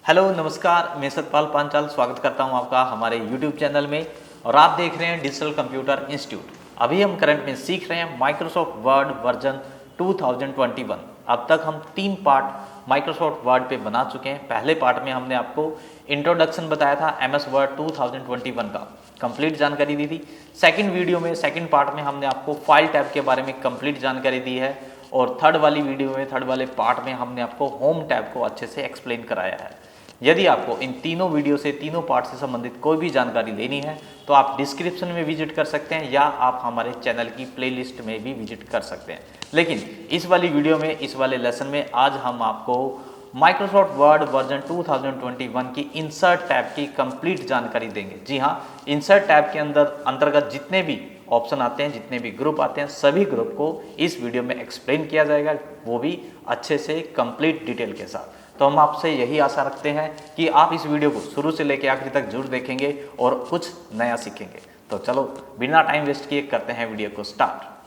Hello नमस्कार, मैं सतपाल पांचाल स्वागत करता हूं आपका हमारे यूट्यूब चैनल में। और आप देख रहे हैं डिजिटल कंप्यूटर इंस्टीट्यूट। अभी हम करंट में सीख रहे हैं माइक्रोसॉफ्ट वर्ड वर्जन 2021। अब तक हम 3 पार्ट माइक्रोसॉफ्ट वर्ड पे बना चुके हैं। पहले पार्ट में हमने आपको इंट्रोडक्शन बताया था एमएस वर्ड 2021 का, कंप्लीट जानकारी दी थी। सेकंड वीडियो में, सेकंड पार्ट में हमने आपको फाइल टैब के बारे में कंप्लीट जानकारी दी है। और थर्ड वाली वीडियो में, थर्ड वाले पार्ट में हमने आपको होम टैब को अच्छे से एक्सप्लेन कराया है। यदि आपको इन तीनों वीडियो से, तीनों पार्ट से संबंधित कोई भी जानकारी लेनी है तो आप डिस्क्रिप्शन में विजिट कर सकते हैं या आप हमारे चैनल की प्लेलिस्ट में भी विजिट कर सकते हैं। लेकिन इस वाली वीडियो में, इस वाले लेसन में आज हम आपको माइक्रोसॉफ्ट वर्ड वर्जन 2021 की इंसर्ट टैब की कंप्लीट जानकारी देंगे। जी हाँ, इंसर्ट टैब के अंतर्गत जितने भी ऑप्शन आते हैं, जितने भी ग्रुप आते हैं, सभी ग्रुप को इस वीडियो में एक्सप्लेन किया जाएगा, वो भी अच्छे से कंप्लीट डिटेल के साथ। तो हम आपसे यही आशा रखते हैं कि आप इस वीडियो को शुरू से लेकर आखिर तक जरूर देखेंगे और कुछ नया सीखेंगे। तो चलो बिना टाइम वेस्ट किए करते हैं वीडियो को स्टार्ट।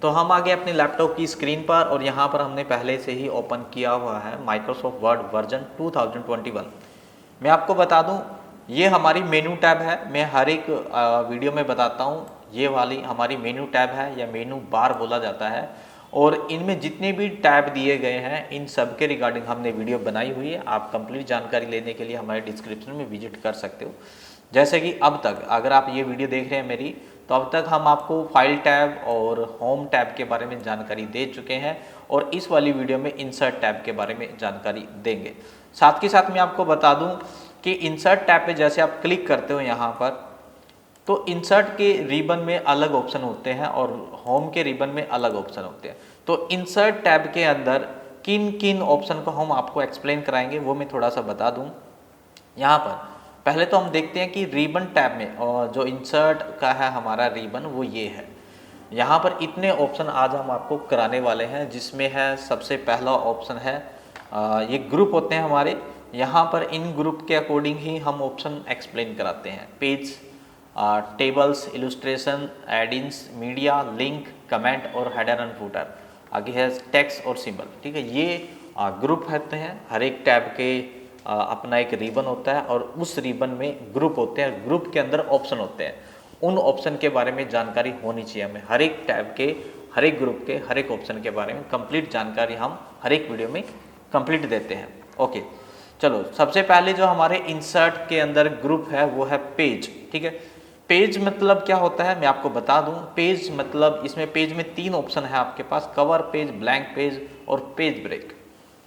तो हम आ गए अपने लैपटॉप की स्क्रीन पर और यहाँ पर हमने पहले से ही ओपन किया हुआ है माइक्रोसॉफ्ट वर्ड वर्जन 2021। मैं आपको बता दूं, ये हमारी मेनू टैब है। मैं हर एक वीडियो में बताता हूँ, ये वाली हमारी मेनू टैब है या मेनू बार बोला जाता है। और इनमें जितने भी टैब दिए गए हैं, इन सब के रिगार्डिंग हमने वीडियो बनाई हुई है। आप कंप्लीट जानकारी लेने के लिए हमारे डिस्क्रिप्शन में विजिट कर सकते हो। जैसे कि अब तक अगर आप ये वीडियो देख रहे हैं मेरी, तो अब तक हम आपको फाइल टैब और होम टैब के बारे में जानकारी दे चुके हैं और इस वाली वीडियो में इंसर्ट टैब के बारे में जानकारी देंगे। साथ के साथ मैं आपको बता दूं कि इंसर्ट टैब पे जैसे आप क्लिक करते हो यहाँ पर, तो इंसर्ट के रिबन में अलग ऑप्शन होते हैं और होम के रिबन में अलग ऑप्शन होते हैं। तो इंसर्ट टैब के अंदर किन किन ऑप्शन को हम आपको एक्सप्लेन कराएंगे वो मैं थोड़ा सा बता दूं। यहाँ पर पहले तो हम देखते हैं कि रिबन टैब में, और जो इंसर्ट का है हमारा रिबन, वो ये है। यहाँ पर इतने ऑप्शन आज हम आपको कराने वाले हैं, जिसमें है सबसे पहला ऑप्शन है ये ग्रुप होते हैं हमारे। यहाँ पर इन ग्रुप के अकॉर्डिंग ही हम ऑप्शन एक्सप्लेन कराते हैं। Page, tables, illustration, add-ins, media, link, comment और हेडर एंड फुटर। आगे है टेक्स्ट और सिंबल। ठीक है, ये ग्रुप होते हैं। हर एक टैब के अपना एक रिबन होता है और उस रिबन में ग्रुप होते हैं, ग्रुप के अंदर ऑप्शन होते हैं। उन ऑप्शन के बारे में जानकारी होनी चाहिए हमें। हर एक टैब के, हर एक ग्रुप के, हर एक ऑप्शन के बारे में कंप्लीट जानकारी हम हर एक वीडियो में कंप्लीट देते हैं। ओके, चलो सबसे पहले जो हमारे इंसर्ट के अंदर ग्रुप है वो है पेज। ठीक है, पेज मतलब क्या होता है मैं आपको बता दूं। पेज मतलब, इसमें पेज में 3 ऑप्शन है आपके पास: कवर पेज, ब्लैंक पेज और पेज ब्रेक।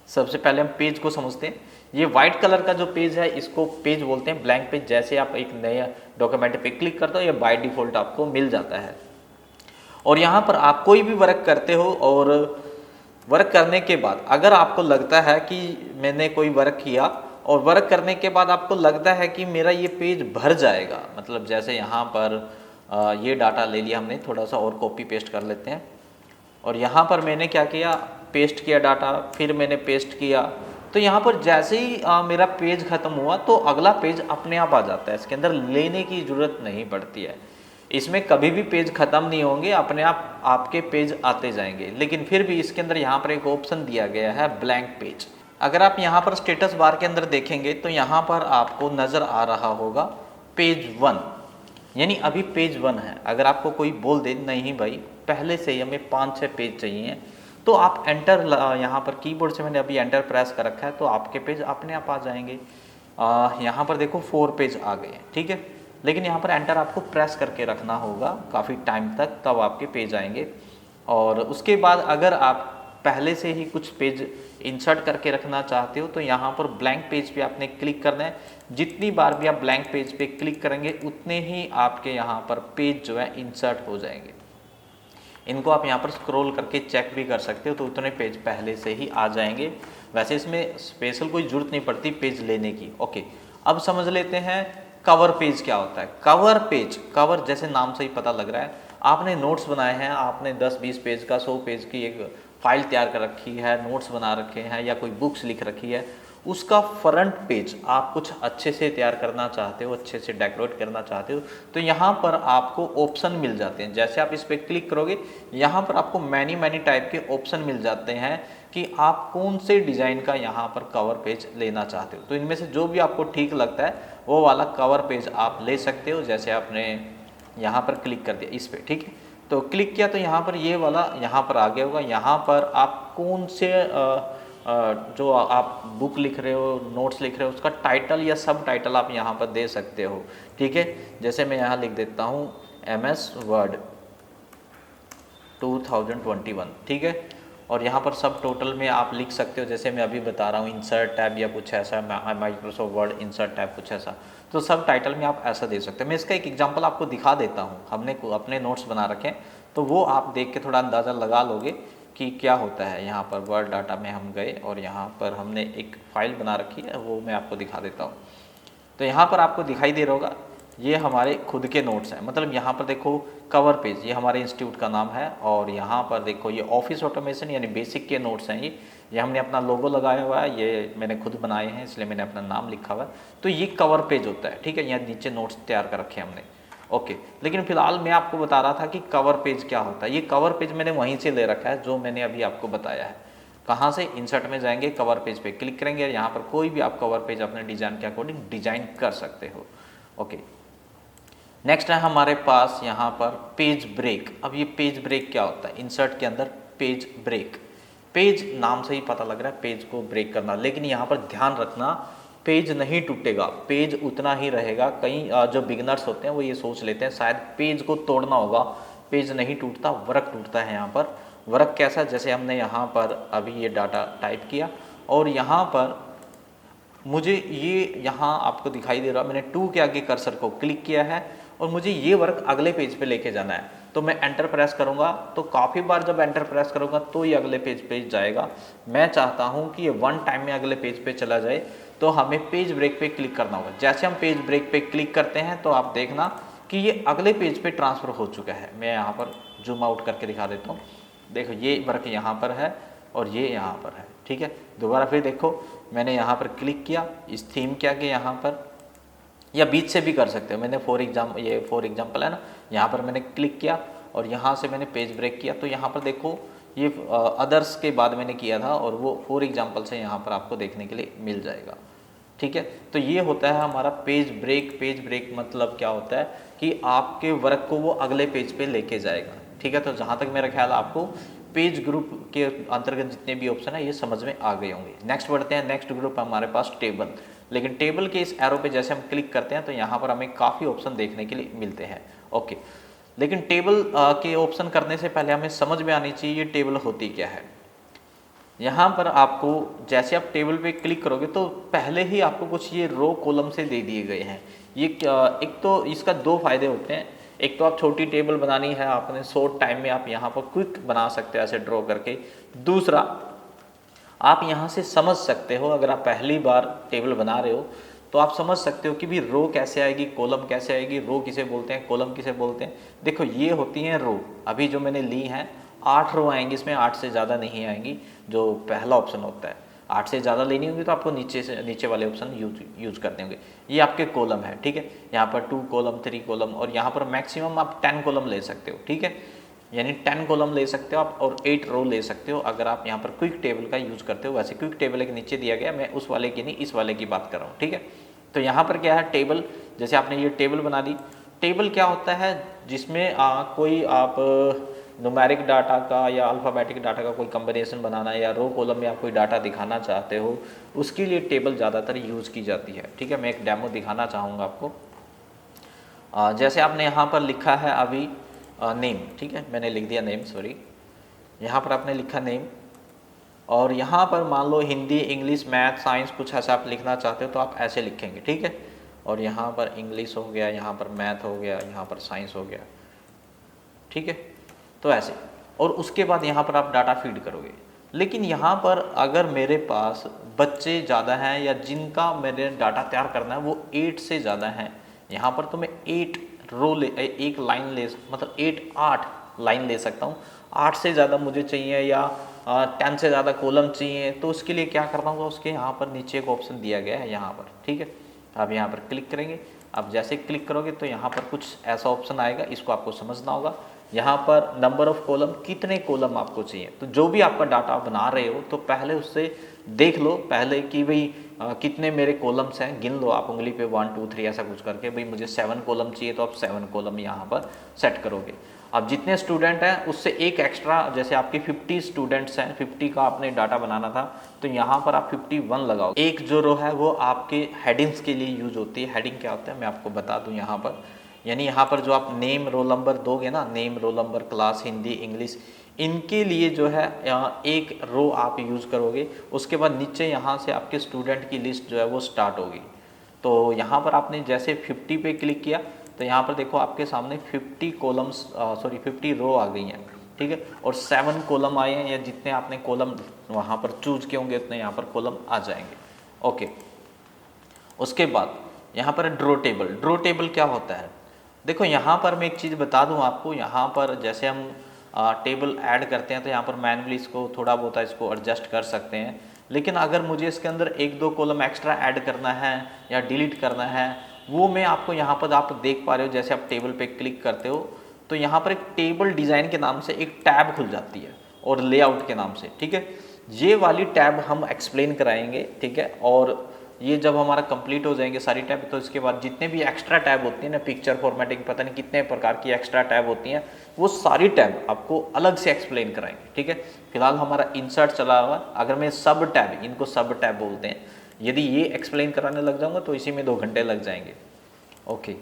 सबसे पहले हम पेज को समझते हैं। ये व्हाइट कलर का जो पेज है, इसको पेज बोलते हैं, ब्लैंक पेज। जैसे आप एक नया डॉक्यूमेंट पे क्लिक करते हो, ये बाय डिफॉल्ट आपको मिल जाता है। और यहाँ पर आप कोई भी वर्क करते हो और वर्क करने के बाद अगर आपको लगता है कि मैंने कोई वर्क किया और वर्क करने के बाद आपको लगता है कि मेरा ये पेज भर जाएगा, मतलब जैसे यहाँ पर ये डाटा ले लिया हमने, थोड़ा सा और कॉपी पेस्ट कर लेते हैं। और यहाँ पर मैंने क्या किया, पेस्ट किया डाटा, फिर मैंने पेस्ट किया। तो यहाँ पर जैसे ही मेरा पेज ख़त्म हुआ तो अगला पेज अपने आप आ जाता है। इसके अंदर लेने की ज़रूरत नहीं पड़ती है। इसमें कभी भी पेज ख़त्म नहीं होंगे, अपने आप आपके पेज आते जाएंगे। लेकिन फिर भी इसके अंदर यहाँ पर एक ऑप्शन दिया गया है ब्लैंक पेज। अगर आप यहाँ पर स्टेटस बार के अंदर देखेंगे तो यहाँ पर आपको नज़र आ रहा होगा पेज 1, यानी अभी पेज 1 है। अगर आपको कोई बोल दे नहीं भाई पहले से ही हमें 5-6 पेज चाहिए, तो आप एंटर, यहाँ पर कीबोर्ड से मैंने अभी एंटर प्रेस कर रखा है, तो आपके पेज अपने आप आ जाएंगे। यहाँ पर देखो 4 पेज आ गए हैं। ठीक है, लेकिन यहाँ पर एंटर आपको प्रेस करके रखना होगा काफ़ी टाइम तक, तब आपके पेज आएंगे। और उसके बाद अगर आप पहले से ही कुछ पेज इंसर्ट करके रखना चाहते हो तो यहाँ पर ब्लैंक पेज पे आपने क्लिक करना है। जितनी बार भी आप ब्लैंक पेज पे क्लिक करेंगे उतने ही आपके यहाँ पर पेज जो है इंसर्ट हो जाएंगे। इनको आप यहाँ पर स्क्रॉल करके चेक भी कर सकते हो, तो उतने पेज पहले से ही आ जाएंगे। वैसे इसमें स्पेशल कोई ज़रूरत नहीं पड़ती पेज लेने की। ओके, अब समझ लेते हैं कवर पेज क्या होता है। कवर पेज, कवर जैसे नाम से ही पता लग रहा है, आपने नोट्स बनाए हैं, आपने 10-20 पेज का, 100 पेज की एक फाइल तैयार कर रखी है, नोट्स बना रखे हैं या कोई बुक्स लिख रखी है, उसका फ्रंट पेज आप कुछ अच्छे से तैयार करना चाहते हो, अच्छे से डेकोरेट करना चाहते हो, तो यहाँ पर आपको ऑप्शन मिल जाते हैं। जैसे आप इस पर क्लिक करोगे, यहाँ पर आपको मैनी टाइप के ऑप्शन मिल जाते हैं कि आप कौन से डिज़ाइन का यहाँ पर कवर पेज लेना चाहते हो। तो इनमें से जो भी आपको ठीक लगता है वो वाला कवर पेज आप ले सकते हो। जैसे आपने यहाँ पर क्लिक कर दिया इस पर, ठीक है, तो क्लिक किया तो यहाँ पर ये वाला यहाँ पर आ गया होगा। यहाँ पर आप कौन से जो आप बुक लिख रहे हो, नोट्स लिख रहे हो, उसका टाइटल या सब टाइटल आप यहाँ पर दे सकते हो, ठीक है। जैसे मैं यहाँ लिख देता हूँ MS वर्ड 2021, ठीक है, और यहाँ पर सब टोटल में आप लिख सकते हो। जैसे मैं अभी बता रहा हूँ इंसर्ट टैब या कुछ ऐसा, माइक्रोसॉफ्ट वर्ड इंसर्ट टैब कुछ ऐसा, तो सब टाइटल में आप ऐसा दे सकते हो। मैं इसका एक एग्जांपल आपको दिखा देता हूँ। हमने अपने नोट्स बना रखे हैं, तो वो आप देख के थोड़ा अंदाज़ा लगा लोगे कि क्या होता है। यहाँ पर वर्ड डाटा में हम गए और यहाँ पर हमने एक फ़ाइल बना रखी है, वो मैं आपको दिखा देता हूँ। तो यहाँ पर आपको दिखाई दे रहा होगा, ये हमारे खुद के नोट्स हैं। मतलब यहाँ पर देखो कवर पेज, ये हमारे इंस्टीट्यूट का नाम है, और यहाँ पर देखो ये ऑफिस ऑटोमेशन यानी बेसिक के नोट्स हैं। ये हमने अपना लोगो लगाया हुआ है, ये मैंने खुद बनाए हैं इसलिए मैंने अपना नाम लिखा हुआ है। तो ये कवर पेज होता है, ठीक है। यहाँ नीचे नोट्स तैयार कर रखे हैं हमने, ओके। लेकिन फिलहाल मैं आपको बता रहा था कि कवर पेज क्या होता है। ये कवर पेज मैंने वहीं से ले रखा है जो मैंने अभी आपको बताया है। कहाँ से? इंसर्ट में जाएंगे, कवर पेज पे क्लिक करेंगे, यहाँ पर कोई भी आप कवर पेज अपने डिजाइन के अकॉर्डिंग डिजाइन कर सकते हो, ओके। नेक्स्ट है हमारे पास यहाँ पर पेज ब्रेक। अब ये पेज ब्रेक क्या होता है? इंसर्ट के अंदर पेज ब्रेक, पेज नाम से ही पता लग रहा है पेज को ब्रेक करना, लेकिन यहाँ पर ध्यान रखना पेज नहीं टूटेगा, पेज उतना ही रहेगा। कई जो बिगनर्स होते हैं वो ये सोच लेते हैं शायद पेज को तोड़ना होगा, पेज नहीं टूटता, वर्क टूटता है। यहाँ पर वर्क कैसा? जैसे हमने यहाँ पर अभी ये डाटा टाइप किया और यहाँ पर मुझे ये यहाँ आपको दिखाई दे रहा है, मैंने 2 के आगे कर्सर को क्लिक किया है और मुझे ये वर्क अगले पेज पे लेके जाना है। तो मैं एंटर प्रेस करूँगा, तो काफ़ी बार जब एंटर प्रेस करूँगा तो ये अगले पेज पे जाएगा। मैं चाहता हूँ कि ये वन टाइम में अगले पेज पे चला जाए, तो हमें पेज ब्रेक पे क्लिक करना होगा। जैसे हम पेज ब्रेक पे क्लिक करते हैं तो आप देखना कि ये अगले पेज पे ट्रांसफ़र हो चुका है। मैं यहाँ पर जूम आउट करके दिखा देता हूँ। देखो ये वर्क यहाँ पर है और ये यहाँ पर है, ठीक है। दोबारा फिर देखो, मैंने यहाँ पर क्लिक किया, इस थीम के आगे यहाँ पर, या बीच से भी कर सकते हो। मैंने फॉर एग्जाम्पल है ना, यहाँ पर मैंने क्लिक किया और यहाँ से मैंने पेज ब्रेक किया। तो यहाँ पर देखो ये अदर्स के बाद मैंने किया था और वो फॉर एग्जाम्पल से यहाँ पर आपको देखने के लिए मिल जाएगा, ठीक है। तो ये होता है हमारा पेज ब्रेक। पेज ब्रेक मतलब क्या होता है कि आपके वर्क को वो अगले पेज पे लेके जाएगा, ठीक है। तो जहाँ तक मेरा ख्याल आपको पेज ग्रुप के अंतर्गत जितने भी ऑप्शन है ये समझ में आ गए होंगे। नेक्स्ट बढ़ते हैं, नेक्स्ट ग्रुप हमारे पास टेबल। लेकिन टेबल के इस एरो पे जैसे हम क्लिक करते हैं तो यहाँ पर हमें काफ़ी ऑप्शन देखने के लिए मिलते हैं, ओके। लेकिन टेबल के ऑप्शन करने से पहले हमें समझ में आनी चाहिए ये टेबल होती क्या है। यहाँ पर आपको जैसे आप टेबल पे क्लिक करोगे तो पहले ही आपको कुछ ये रो कॉलम से दे दिए गए हैं। ये एक तो इसका 2 फायदे होते हैं। एक तो आप छोटी टेबल बनानी है आपने, शॉर्ट टाइम में आप यहाँ पर क्विक बना सकते हो ऐसे ड्रॉ करके। दूसरा, आप यहाँ से समझ सकते हो, अगर आप पहली बार टेबल बना रहे हो तो आप समझ सकते हो कि भी रो कैसे आएगी, कॉलम कैसे आएगी, रो किसे बोलते हैं, कॉलम किसे बोलते हैं। देखो ये होती हैं रो। अभी जो मैंने ली हैं 8 रो आएंगी, इसमें 8 से ज़्यादा नहीं आएंगी, जो पहला ऑप्शन होता है। 8 से ज़्यादा लेनी होगी तो आपको नीचे वाले ऑप्शन यूज करने होंगे। ये आपके कॉलम है, ठीक है। यहाँ पर 2 कॉलम, 3 कॉलम, और यहाँ पर मैक्सिमम आप 10 कॉलम ले सकते हो, ठीक है। यानी 10 कॉलम ले सकते हो आप और 8 रो ले सकते हो अगर आप यहाँ पर क्विक टेबल का यूज़ करते हो। वैसे क्विक टेबल एक नीचे दिया गया, मैं उस वाले की नहीं इस वाले की बात कर रहा हूँ, ठीक है। तो यहाँ पर क्या है, टेबल। जैसे आपने ये टेबल बना दी। टेबल क्या होता है? जिसमें कोई आप न्यूमेरिक डाटा का या अल्फ़ाबेटिक डाटा का कोई कम्बिनेशन बनाना है, या रो कॉलम में आप कोई डाटा दिखाना चाहते हो, उसके लिए टेबल ज़्यादातर यूज़ की जाती है, ठीक है। मैं एक डेमो दिखाना चाहूँगा आपको। जैसे आपने यहाँ पर लिखा है अभी नेम, ठीक है, मैंने लिख दिया नेम, सॉरी। यहाँ पर आपने लिखा नेम और यहाँ पर मान लो हिंदी, इंग्लिश, मैथ, साइंस कुछ ऐसा आप लिखना चाहते हो तो आप ऐसे लिखेंगे, ठीक है। और यहाँ पर इंग्लिश हो गया, यहाँ पर मैथ हो गया, यहाँ पर साइंस हो गया, ठीक है। तो ऐसे, और उसके बाद यहाँ पर आप डाटा फीड करोगे। लेकिन यहाँ पर अगर मेरे पास बच्चे ज़्यादा हैं या जिनका मेरे डाटा तैयार करना है वो 8 से ज़्यादा हैं, यहाँ पर तो मैं 8 रो ले, एक लाइन ले, मतलब 8 लाइन ले सकता हूँ। 8 से ज़्यादा मुझे चाहिए या 10 से ज़्यादा कॉलम चाहिए, तो उसके लिए क्या करना होगा, उसके यहाँ पर नीचे एक ऑप्शन दिया गया है यहाँ पर, ठीक है। आप यहाँ पर क्लिक करेंगे, आप जैसे क्लिक करोगे तो यहाँ पर कुछ ऐसा ऑप्शन आएगा, इसको आपको समझना होगा। यहाँ पर नंबर ऑफ कॉलम, कितने कॉलम आपको चाहिए, तो जो भी आपका डाटा बना रहे हो तो पहले उससे देख लो पहले कि भाई कितने मेरे कॉलम्स हैं, गिन लो आप उंगली पे 1 2 3 ऐसा कुछ करके, भाई मुझे 7 कॉलम चाहिए तो आप 7 कॉलम यहाँ पर सेट करोगे। अब जितने स्टूडेंट हैं उससे एक एक्स्ट्रा, जैसे आपके 50 स्टूडेंट्स हैं, 50 का आपने डाटा बनाना था तो यहाँ पर आप 51 लगाओ। एक जो रो है वो आपके हेडिंग्स के लिए यूज होती है। हेडिंग क्या होता है मैं आपको बता दूँ यहाँ पर, यानी यहाँ पर जो आप नेम रोल नंबर दोगे ना, name roll number class Hindi English, इनके लिए जो है एक रो आप यूज़ करोगे। उसके बाद नीचे यहाँ से आपके स्टूडेंट की लिस्ट जो है वो स्टार्ट होगी। तो यहाँ पर आपने जैसे 50 पे क्लिक किया तो यहाँ पर देखो आपके सामने 50 कॉलम्स सॉरी 50 रो आ गई हैं, ठीक है, और 7 कॉलम आए हैं, या जितने आपने कॉलम वहाँ पर चूज किए होंगे उतने यहाँ पर कॉलम आ जाएंगे। ओके, उसके बाद यहाँ पर ड्रॉ टेबल। ड्रॉ टेबल क्या होता है, देखो यहाँ पर मैं एक चीज़ बता दूँ आपको, यहाँ पर जैसे हम टेबल ऐड करते हैं तो यहाँ पर मैनुअली इसको थोड़ा बहुत इसको एडजस्ट कर सकते हैं, लेकिन अगर मुझे इसके अंदर 1-2 कॉलम एक्स्ट्रा ऐड करना है या डिलीट करना है, वो मैं आपको यहाँ पर आप देख पा रहे हो। जैसे आप टेबल पे क्लिक करते हो तो यहाँ पर एक टेबल डिज़ाइन के नाम से एक टैब खुल जाती है, और लेआउट के नाम से, ठीक है। ये वाली टैब हम एक्सप्लेन कराएंगे, ठीक है, और ये जब हमारा कंप्लीट हो जाएंगे सारी टैब, तो इसके बाद जितने भी एक्स्ट्रा टैब होती हैं ना, पिक्चर फॉर्मेटिंग, पता नहीं कितने प्रकार की एक्स्ट्रा टैब होती हैं, वो सारी टैब आपको अलग से एक्सप्लेन कराएंगे, ठीक है। फिलहाल हमारा इंसर्ट चला हुआ, अगर मैं सब टैब, इनको सब टैब बोलते हैं, यदि ये एक्सप्लेन कराने लग जाऊंगा तो इसी में 2 घंटे लग जाएंगे। ओके,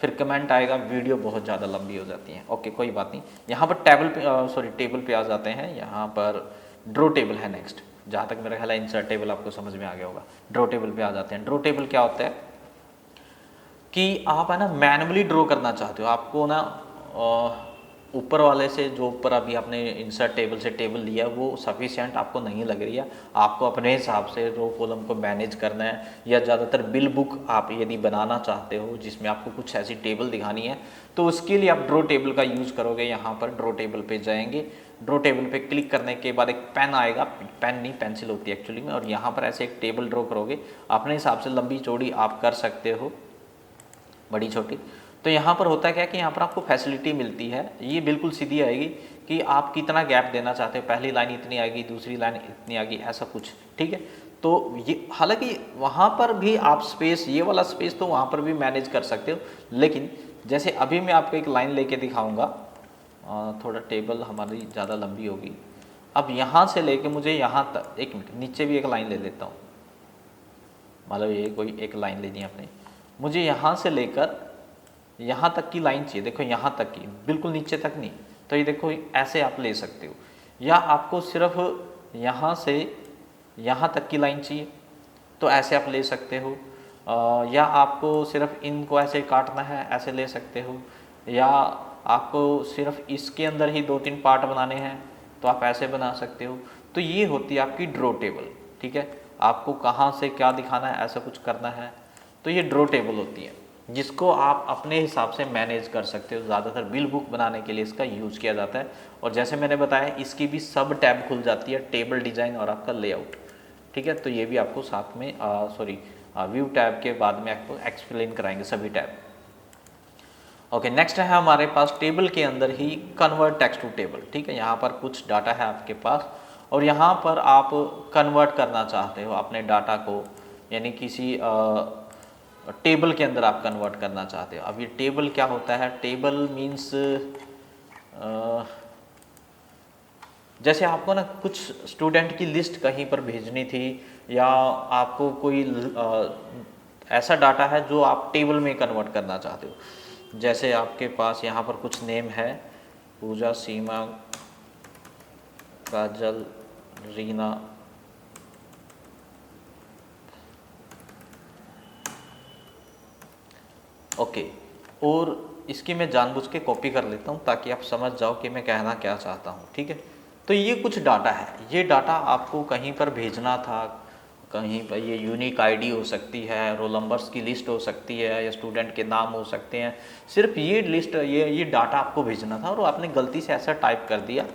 फिर कमेंट आएगा वीडियो बहुत ज़्यादा लंबी हो जाती है। ओके, कोई बात नहीं। यहाँ पर टेबल पे आ जाते हैं। यहाँ पर ड्रॉ टेबल है नेक्स्ट, जहाँ तक मेरा ख्याल है इंसर्ट टेबल आपको समझ में आ गया होगा। ड्रॉ टेबल पे आ जाते हैं। ड्रॉ टेबल क्या होता है कि आप है ना मैनुअली ड्रॉ करना चाहते हो, आपको ना ऊपर वाले से, जो ऊपर अभी आपने इंसर्ट टेबल से टेबल लिया वो सफिशिएंट आपको नहीं लग रही है, आपको अपने हिसाब से रो कॉलम को मैनेज करना है, या ज़्यादातर बिल बुक आप यदि बनाना चाहते हो जिसमें आपको कुछ ऐसी टेबल दिखानी है, तो उसके लिए आप ड्रॉ टेबल का यूज़ करोगे। यहाँ पर ड्रॉ टेबल पे जाएंगे, ड्रॉ टेबल पे क्लिक करने के बाद एक पेन आएगा, पेन नहीं पेंसिल होती है एक्चुअली में, और यहाँ पर ऐसे एक टेबल ड्रॉ करोगे। अपने हिसाब से लंबी चौड़ी आप कर सकते हो, बड़ी छोटी। तो यहाँ पर होता है क्या कि यहाँ पर आपको फैसिलिटी मिलती है, ये बिल्कुल सीधी आएगी कि आप कितना गैप देना चाहते हो, पहली लाइन इतनी आएगी, दूसरी लाइन इतनी आएगी, ऐसा कुछ, ठीक है। तो ये हालांकि वहाँ पर भी आप स्पेस, ये वाला स्पेस तो वहाँ पर भी मैनेज कर सकते हो, लेकिन जैसे अभी मैं आपको एक लाइन लेके दिखाऊंगा, थोड़ा टेबल हमारी ज़्यादा लंबी होगी। अब यहाँ से लेके मुझे यहाँ तक, एक मिनट, नीचे भी एक लाइन ले लेता हूँ, मतलब ये कोई एक लाइन लेनी है अपने, मुझे यहाँ से लेकर यहाँ तक की लाइन चाहिए, देखो यहाँ तक की, बिल्कुल नीचे तक नहीं। तो ये देखो ऐसे आप ले सकते हो, या आपको सिर्फ यहाँ से यहाँ तक की लाइन चाहिए तो ऐसे आप ले सकते हो, या आपको सिर्फ इनको ऐसे काटना है, ऐसे ले सकते हो, या आपको सिर्फ इसके अंदर ही 2-3 पार्ट बनाने हैं तो आप ऐसे बना सकते हो। तो ये होती है आपकी ड्रॉ टेबल, ठीक है। आपको कहाँ से क्या दिखाना है, ऐसा कुछ करना है, तो ये ड्रॉ टेबल होती है, जिसको आप अपने हिसाब से मैनेज कर सकते हो। ज़्यादातर बिल बुक बनाने के लिए इसका यूज़ किया जाता है, और जैसे मैंने बताया इसकी भी सब टैब खुल जाती है, टेबल डिज़ाइन और आपका लेआउट, ठीक है। तो ये भी आपको साथ में व्यू टैब के बाद में आपको एक्सप्लेन कराएंगे सभी टैब। ओके, नेक्स्ट है हमारे पास टेबल के अंदर ही कन्वर्ट टेक्स्ट टू टेबल, ठीक है। यहाँ पर कुछ डाटा है आपके पास, और यहाँ पर आप कन्वर्ट करना चाहते हो अपने डाटा को, यानी किसी टेबल के अंदर आप कन्वर्ट करना चाहते हो। अब ये टेबल क्या होता है, टेबल मीन्स जैसे आपको ना कुछ स्टूडेंट की लिस्ट कहीं पर भेजनी थी, या आपको कोई ऐसा डाटा है जो आप टेबल में कन्वर्ट करना चाहते हो। जैसे आपके पास यहाँ पर कुछ नेम है, पूजा, सीमा, काजल, रीना, ओके, और इसकी मैं जानबूझ के कॉपी कर लेता हूँ ताकि आप समझ जाओ कि मैं कहना क्या चाहता हूँ, ठीक है। तो ये कुछ डाटा है, ये डाटा आपको कहीं पर भेजना था, कहीं पर ये यूनिक आईडी हो सकती है, रोल नंबर्स की लिस्ट हो सकती है, या स्टूडेंट के नाम हो सकते हैं, सिर्फ ये लिस्ट, ये डाटा आपको भेजना था और आपने गलती से ऐसा टाइप कर दिया,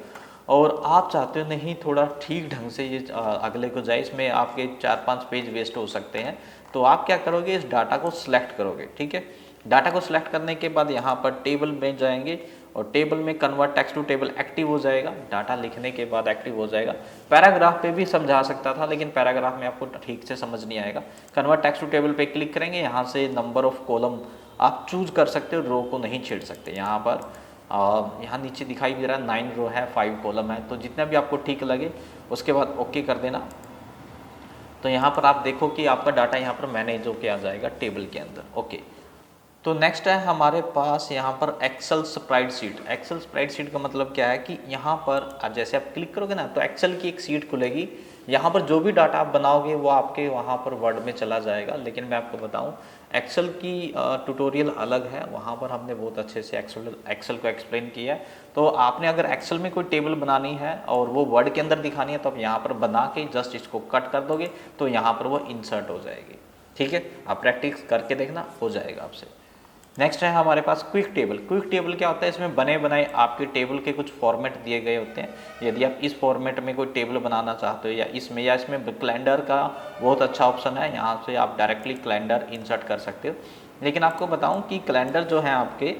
और आप चाहते हो नहीं थोड़ा ठीक ढंग से ये अगले को जाए, इसमें आपके 4-5 पेज वेस्ट हो सकते हैं, तो आप क्या करोगे, इस डाटा को सिलेक्ट करोगे। ठीक है, डाटा को सिलेक्ट करने के बाद यहाँ पर टेबल में जाएंगे और टेबल में convert text to table active हो जाएगा, डाटा लिखने के बाद एक्टिव हो जाएगा। पैराग्राफ पे भी समझा सकता था लेकिन पैराग्राफ में आपको ठीक से समझ नहीं आएगा। कन्वर्ट टेक्स्ट टू टेबल पे क्लिक करेंगे, यहाँ से नंबर ऑफ कॉलम आप चूज कर सकते हो, रो को नहीं छेड़ सकते। यहाँ पर यहाँ नीचे दिखाई दे रहा है 9 रो है 5 कॉलम है, तो जितना भी आपको ठीक लगे उसके बाद ओके कर देना। तो यहाँ पर आप देखो कि आपका डाटा यहाँ पर मैनेज होके आ जाएगा टेबल के अंदर। ओके, तो नेक्स्ट है हमारे पास यहाँ पर एक्सेल स्प्रेडशीट। एक्सेल स्प्रेडशीट का मतलब क्या है कि यहाँ पर जैसे आप क्लिक करोगे ना तो एक्सेल की एक सीट खुलेगी, यहाँ पर जो भी डाटा आप बनाओगे वो आपके वहाँ पर वर्ड में चला जाएगा। लेकिन मैं आपको बताऊँ एक्सेल की ट्यूटोरियल अलग है, वहाँ पर हमने बहुत अच्छे से एक्सेल को एक्सप्लेन किया है। तो आपने अगर एक्सेल में कोई टेबल बनानी है और वो वर्ड के अंदर दिखानी है तो आप यहाँ पर बना के जस्ट इसको कट कर दोगे तो यहाँ पर वो इंसर्ट हो जाएगी। ठीक है, आप प्रैक्टिस करके देखना, हो जाएगा आपसे। नेक्स्ट है हमारे पास क्विक टेबल। क्विक टेबल क्या होता है, इसमें बने बनाए आपके टेबल के कुछ फॉर्मेट दिए गए होते हैं। यदि आप इस फॉर्मेट में कोई टेबल बनाना चाहते हो या इसमें कैलेंडर का बहुत अच्छा ऑप्शन है, यहाँ से आप डायरेक्टली कैलेंडर इंसर्ट कर सकते हो। लेकिन आपको बताऊं कि कैलेंडर जो है आपके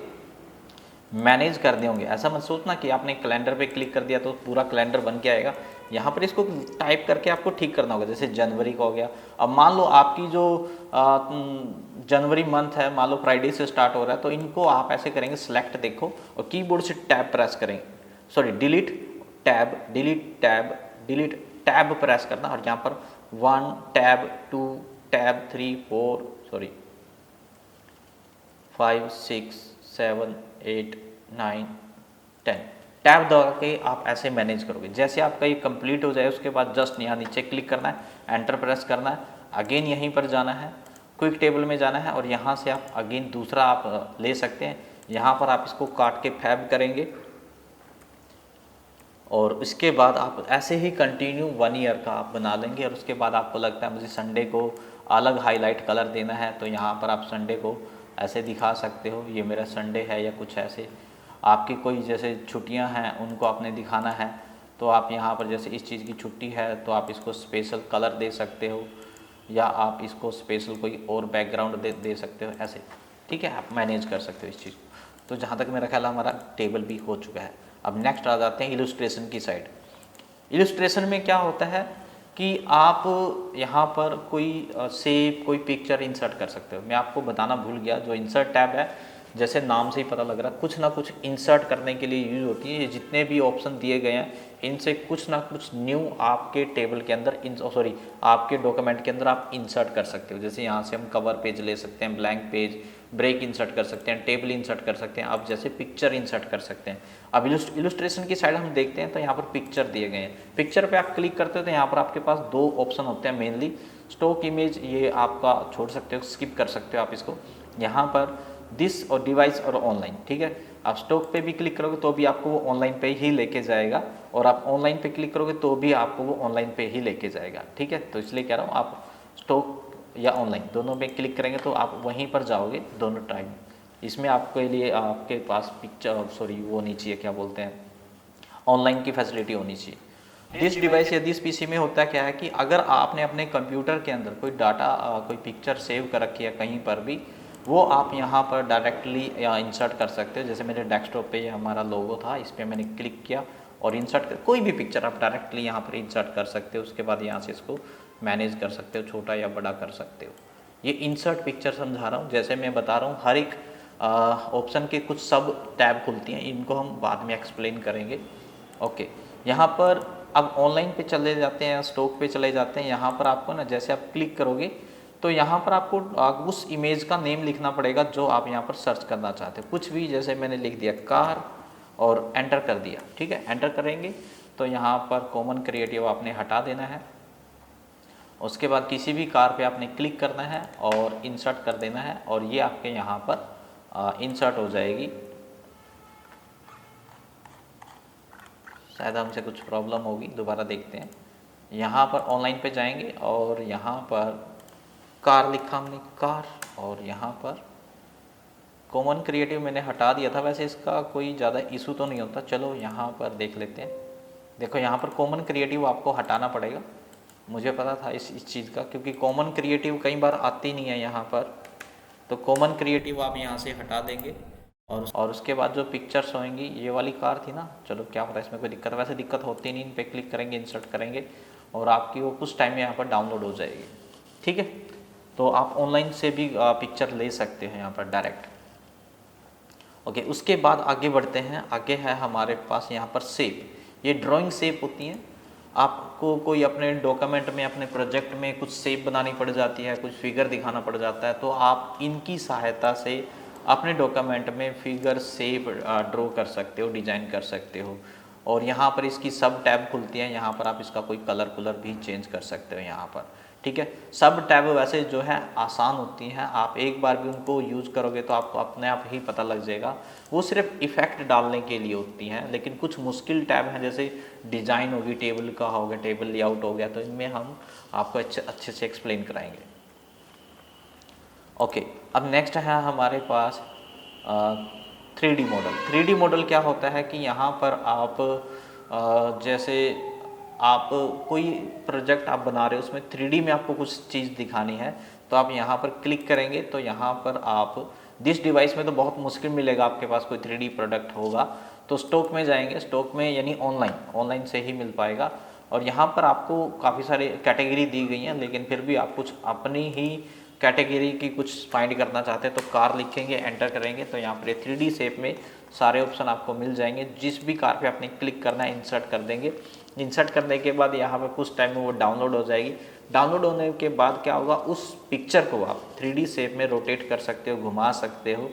मैनेज करने होंगे। ऐसा मत सोचना कि आपने कैलेंडर पे क्लिक कर दिया तो पूरा कैलेंडर बन के आएगा। यहाँ पर इसको टाइप करके आपको ठीक करना होगा। जैसे जनवरी का हो गया, अब मान लो आपकी जो जनवरी मंथ है, मान लो फ्राइडे से स्टार्ट हो रहा है, तो इनको आप ऐसे करेंगे सेलेक्ट, देखो, और कीबोर्ड से टैब प्रेस करेंगे, sorry delete tab, delete tab, delete tab press करना, और यहाँ पर 1 टैब 2 टैब 3 4 सॉरी 5 6 7 8 9 10 टैब दबा के आप ऐसे मैनेज करोगे। जैसे आपका ये कंप्लीट हो जाए उसके बाद जस्ट यहाँ नीचे क्लिक करना है, एंटर प्रेस करना है, अगेन यहीं पर जाना है, क्विक टेबल में जाना है और यहाँ से आप अगेन दूसरा आप ले सकते हैं। यहाँ पर आप इसको काट के फैब करेंगे और उसके बाद आप ऐसे ही कंटिन्यू 1 ईयर का आप बना लेंगे। और उसके बाद आपको लगता है मुझे संडे को अलग हाईलाइट कलर देना है, तो यहाँ पर आप संडे को ऐसे दिखा सकते हो, ये मेरा संडे है, या कुछ ऐसे। आपकी कोई जैसे छुट्टियां हैं उनको आपने दिखाना है तो आप यहाँ पर जैसे इस चीज़ की छुट्टी है तो आप इसको स्पेशल कलर दे सकते हो, या आप इसको स्पेशल कोई और बैकग्राउंड दे सकते हो, ऐसे। ठीक है, आप मैनेज कर सकते हो इस चीज़ को। तो जहाँ तक मेरा ख्याल हमारा टेबल भी हो चुका है। अब नेक्स्ट आ जाते हैं इलस्ट्रेशन की साइड। इलस्ट्रेशन में क्या होता है कि आप यहाँ पर कोई शेप, कोई पिक्चर इंसर्ट कर सकते हो। मैं आपको बताना भूल गया, जो इंसर्ट टैब है जैसे नाम से ही पता लग रहा है कुछ ना कुछ इंसर्ट करने के लिए यूज होती है। ये जितने भी ऑप्शन दिए गए हैं इनसे कुछ ना कुछ न्यू आपके टेबल के अंदर सॉरी आपके डॉक्यूमेंट के अंदर आप इंसर्ट कर सकते हो। जैसे यहाँ से हम कवर पेज ले सकते हैं, ब्लैंक पेज, ब्रेक इंसर्ट कर सकते हैं, टेबल इंसर्ट कर सकते हैं, आप जैसे पिक्चर इंसर्ट कर सकते हैं। अब इलस्ट्रेशन की साइड हम देखते हैं तो यहाँ पर पिक्चर दिए गए हैं। पिक्चर पे आप क्लिक करते हो तो यहाँ पर आपके पास 2 ऑप्शन होते हैं मेनली। स्टॉक इमेज ये आपका छोड़ सकते हो, स्किप कर सकते हो आप इसको। यहाँ पर दिस और डिवाइस और ऑनलाइन, ठीक है। आप स्टॉक पे भी क्लिक करोगे तो भी आपको वो ऑनलाइन पे ही लेके जाएगा, और आप ऑनलाइन पे क्लिक करोगे तो भी आपको वो ऑनलाइन पे ही लेके जाएगा। ठीक है, तो इसलिए कह रहा हूँ आप स्टॉक या ऑनलाइन दोनों में क्लिक करेंगे तो आप वहीं पर जाओगे दोनों टाइम। इसमें आपके लिए आपके पास पिक्चर सॉरी वो नहीं चाहिए, क्या बोलते हैं, ऑनलाइन की फैसिलिटी होनी चाहिए। दिस डिवाइस या दिस पीसी में होता क्या है कि अगर आपने अपने कंप्यूटर के अंदर कोई डाटा कोई पिक्चर सेव कर रखी है कहीं पर भी, वो आप यहाँ पर डायरेक्टली इंसर्ट कर सकते हो। जैसे मेरे डेस्कटॉप पे ये हमारा लोगो था, इस पर मैंने क्लिक किया और इंसर्ट कर, कोई भी पिक्चर आप डायरेक्टली यहाँ पर इंसर्ट कर सकते हो। उसके बाद यहाँ से इसको मैनेज कर सकते हो, छोटा या बड़ा कर सकते हो। ये इंसर्ट पिक्चर समझा रहा हूँ, जैसे मैं बता रहा हूँ हर एक ऑप्शन के कुछ सब टैब खुलती हैं, इनको हम बाद में एक्सप्लेन करेंगे। ओके, यहाँ पर अब ऑनलाइन पे चले जाते हैं, स्टॉक पे चले जाते हैं। यहाँ पर आपको ना जैसे आप क्लिक करोगे तो यहाँ पर आपको उस इमेज का नेम लिखना पड़ेगा जो आप यहाँ पर सर्च करना चाहते हो। कुछ भी, जैसे मैंने लिख दिया कार और एंटर कर दिया। ठीक है, एंटर करेंगे तो यहाँ पर कॉमन क्रिएटिव आपने हटा देना है। उसके बाद किसी भी कार पे आपने क्लिक करना है और इंसर्ट कर देना है, और ये आपके यहाँ पर इंसर्ट हो जाएगी। शायद हमसे कुछ प्रॉब्लम होगी, दोबारा देखते हैं। यहाँ पर ऑनलाइन पे जाएंगे और यहाँ पर कार लिखा हमने, कार, और यहाँ पर कॉमन क्रिएटिव मैंने हटा दिया था। वैसे इसका कोई ज़्यादा इशू तो नहीं होता, चलो यहाँ पर देख लेते हैं। देखो यहाँ पर कॉमन क्रिएटिव आपको हटाना पड़ेगा, मुझे पता था इस चीज़ का, क्योंकि कॉमन क्रिएटिव कई बार आती नहीं है यहाँ पर। तो कॉमन क्रिएटिव आप यहाँ से हटा देंगे और उसके बाद जो पिक्चर्स होंगी, ये वाली कार थी ना, चलो क्या पता इसमें कोई दिक्कत, वैसे दिक्कत होती नहीं, इन पे क्लिक करेंगे, इंसर्ट करेंगे और आपकी वो कुछ टाइम में यहाँ पर डाउनलोड हो जाएगी। ठीक है, तो आप ऑनलाइन से भी पिक्चर ले सकते हैं यहाँ पर डायरेक्ट। ओके, उसके बाद आगे बढ़ते हैं। आगे है हमारे पास यहाँ पर शेप। ये ड्राइंग शेप होती हैं। आपको कोई अपने डॉक्यूमेंट में, अपने प्रोजेक्ट में कुछ शेप बनानी पड़ जाती है, कुछ फिगर दिखाना पड़ जाता है, तो आप इनकी सहायता से अपने डॉक्यूमेंट में फिगर शेप ड्रॉ कर सकते हो, डिजाइन कर सकते हो। और यहाँ पर इसकी सब टैब खुलती है, यहाँ पर आप इसका कोई कलर भी चेंज कर सकते हो यहाँ पर। ठीक है, सब टैब वैसे जो है आसान होती हैं, आप एक बार भी उनको यूज़ करोगे तो आपको अपने आप ही पता लग जाएगा। वो सिर्फ इफ़ेक्ट डालने के लिए होती हैं, लेकिन कुछ मुश्किल टैब हैं, जैसे डिज़ाइन होगी, टेबल का हो गया, टेबल लेआउट हो गया, तो इनमें हम आपको अच्छे से एक्सप्लेन कराएंगे। ओके, अब नेक्स्ट है हमारे पास 3D मॉडल। 3D मॉडल क्या होता है कि यहाँ पर आप जैसे आप कोई प्रोजेक्ट आप बना रहे हो, उसमें 3D में आपको कुछ चीज़ दिखानी है, तो आप यहाँ पर क्लिक करेंगे तो यहाँ पर आप जिस डिवाइस में तो बहुत मुश्किल मिलेगा आपके पास कोई 3D प्रोडक्ट होगा, तो स्टॉक में जाएंगे, स्टॉक में यानी ऑनलाइन से ही मिल पाएगा। और यहाँ पर आपको काफ़ी सारे कैटेगरी दी गई हैं, लेकिन फिर भी आप कुछ अपनी ही कैटेगरी की कुछ फाइंड करना चाहते हैं तो कार लिखेंगे, एंटर करेंगे, तो यहाँ पर 3D शेप में सारे ऑप्शन आपको मिल जाएंगे। जिस भी कार पे आपने क्लिक करना है इंसर्ट कर देंगे। इंसर्ट करने के बाद यहाँ पर कुछ टाइम में वो डाउनलोड हो जाएगी। डाउनलोड होने के बाद क्या होगा, उस पिक्चर को आप 3D शेप में रोटेट कर सकते हो, घुमा सकते हो।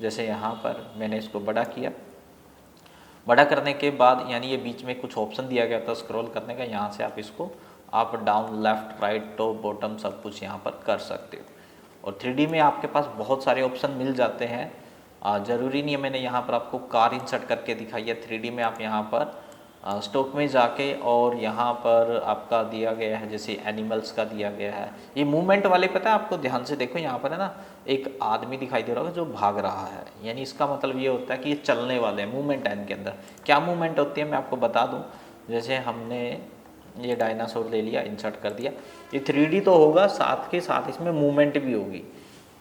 जैसे यहाँ पर मैंने इसको बड़ा किया, बड़ा करने के बाद यानी ये बीच में कुछ ऑप्शन दिया गया था स्क्रॉल करने का, यहाँ से आप इसको up down left right top bottom सब कुछ यहाँ पर कर सकते हो। और 3D में आपके पास बहुत सारे ऑप्शन मिल जाते हैं, ज़रूरी नहीं है मैंने यहाँ पर आपको कार इंसर्ट करके दिखाई है। 3D में आप यहाँ पर स्टॉक में जाके और यहाँ पर आपका दिया गया है, जैसे एनिमल्स का दिया गया है, ये मूवमेंट वाले, पता है आपको, ध्यान से देखो यहाँ पर है ना, एक आदमी दिखाई दे रहा होगा जो भाग रहा है, यानी इसका मतलब ये होता है कि ये चलने वाले हैं, मूवमेंट है इनके अंदर। क्या मूवमेंट होती है मैं आपको बता दूँ। जैसे हमने ये डायनासोर ले लिया, इंसर्ट कर दिया, ये 3D तो होगा, साथ के साथ इसमें मूवमेंट भी होगी।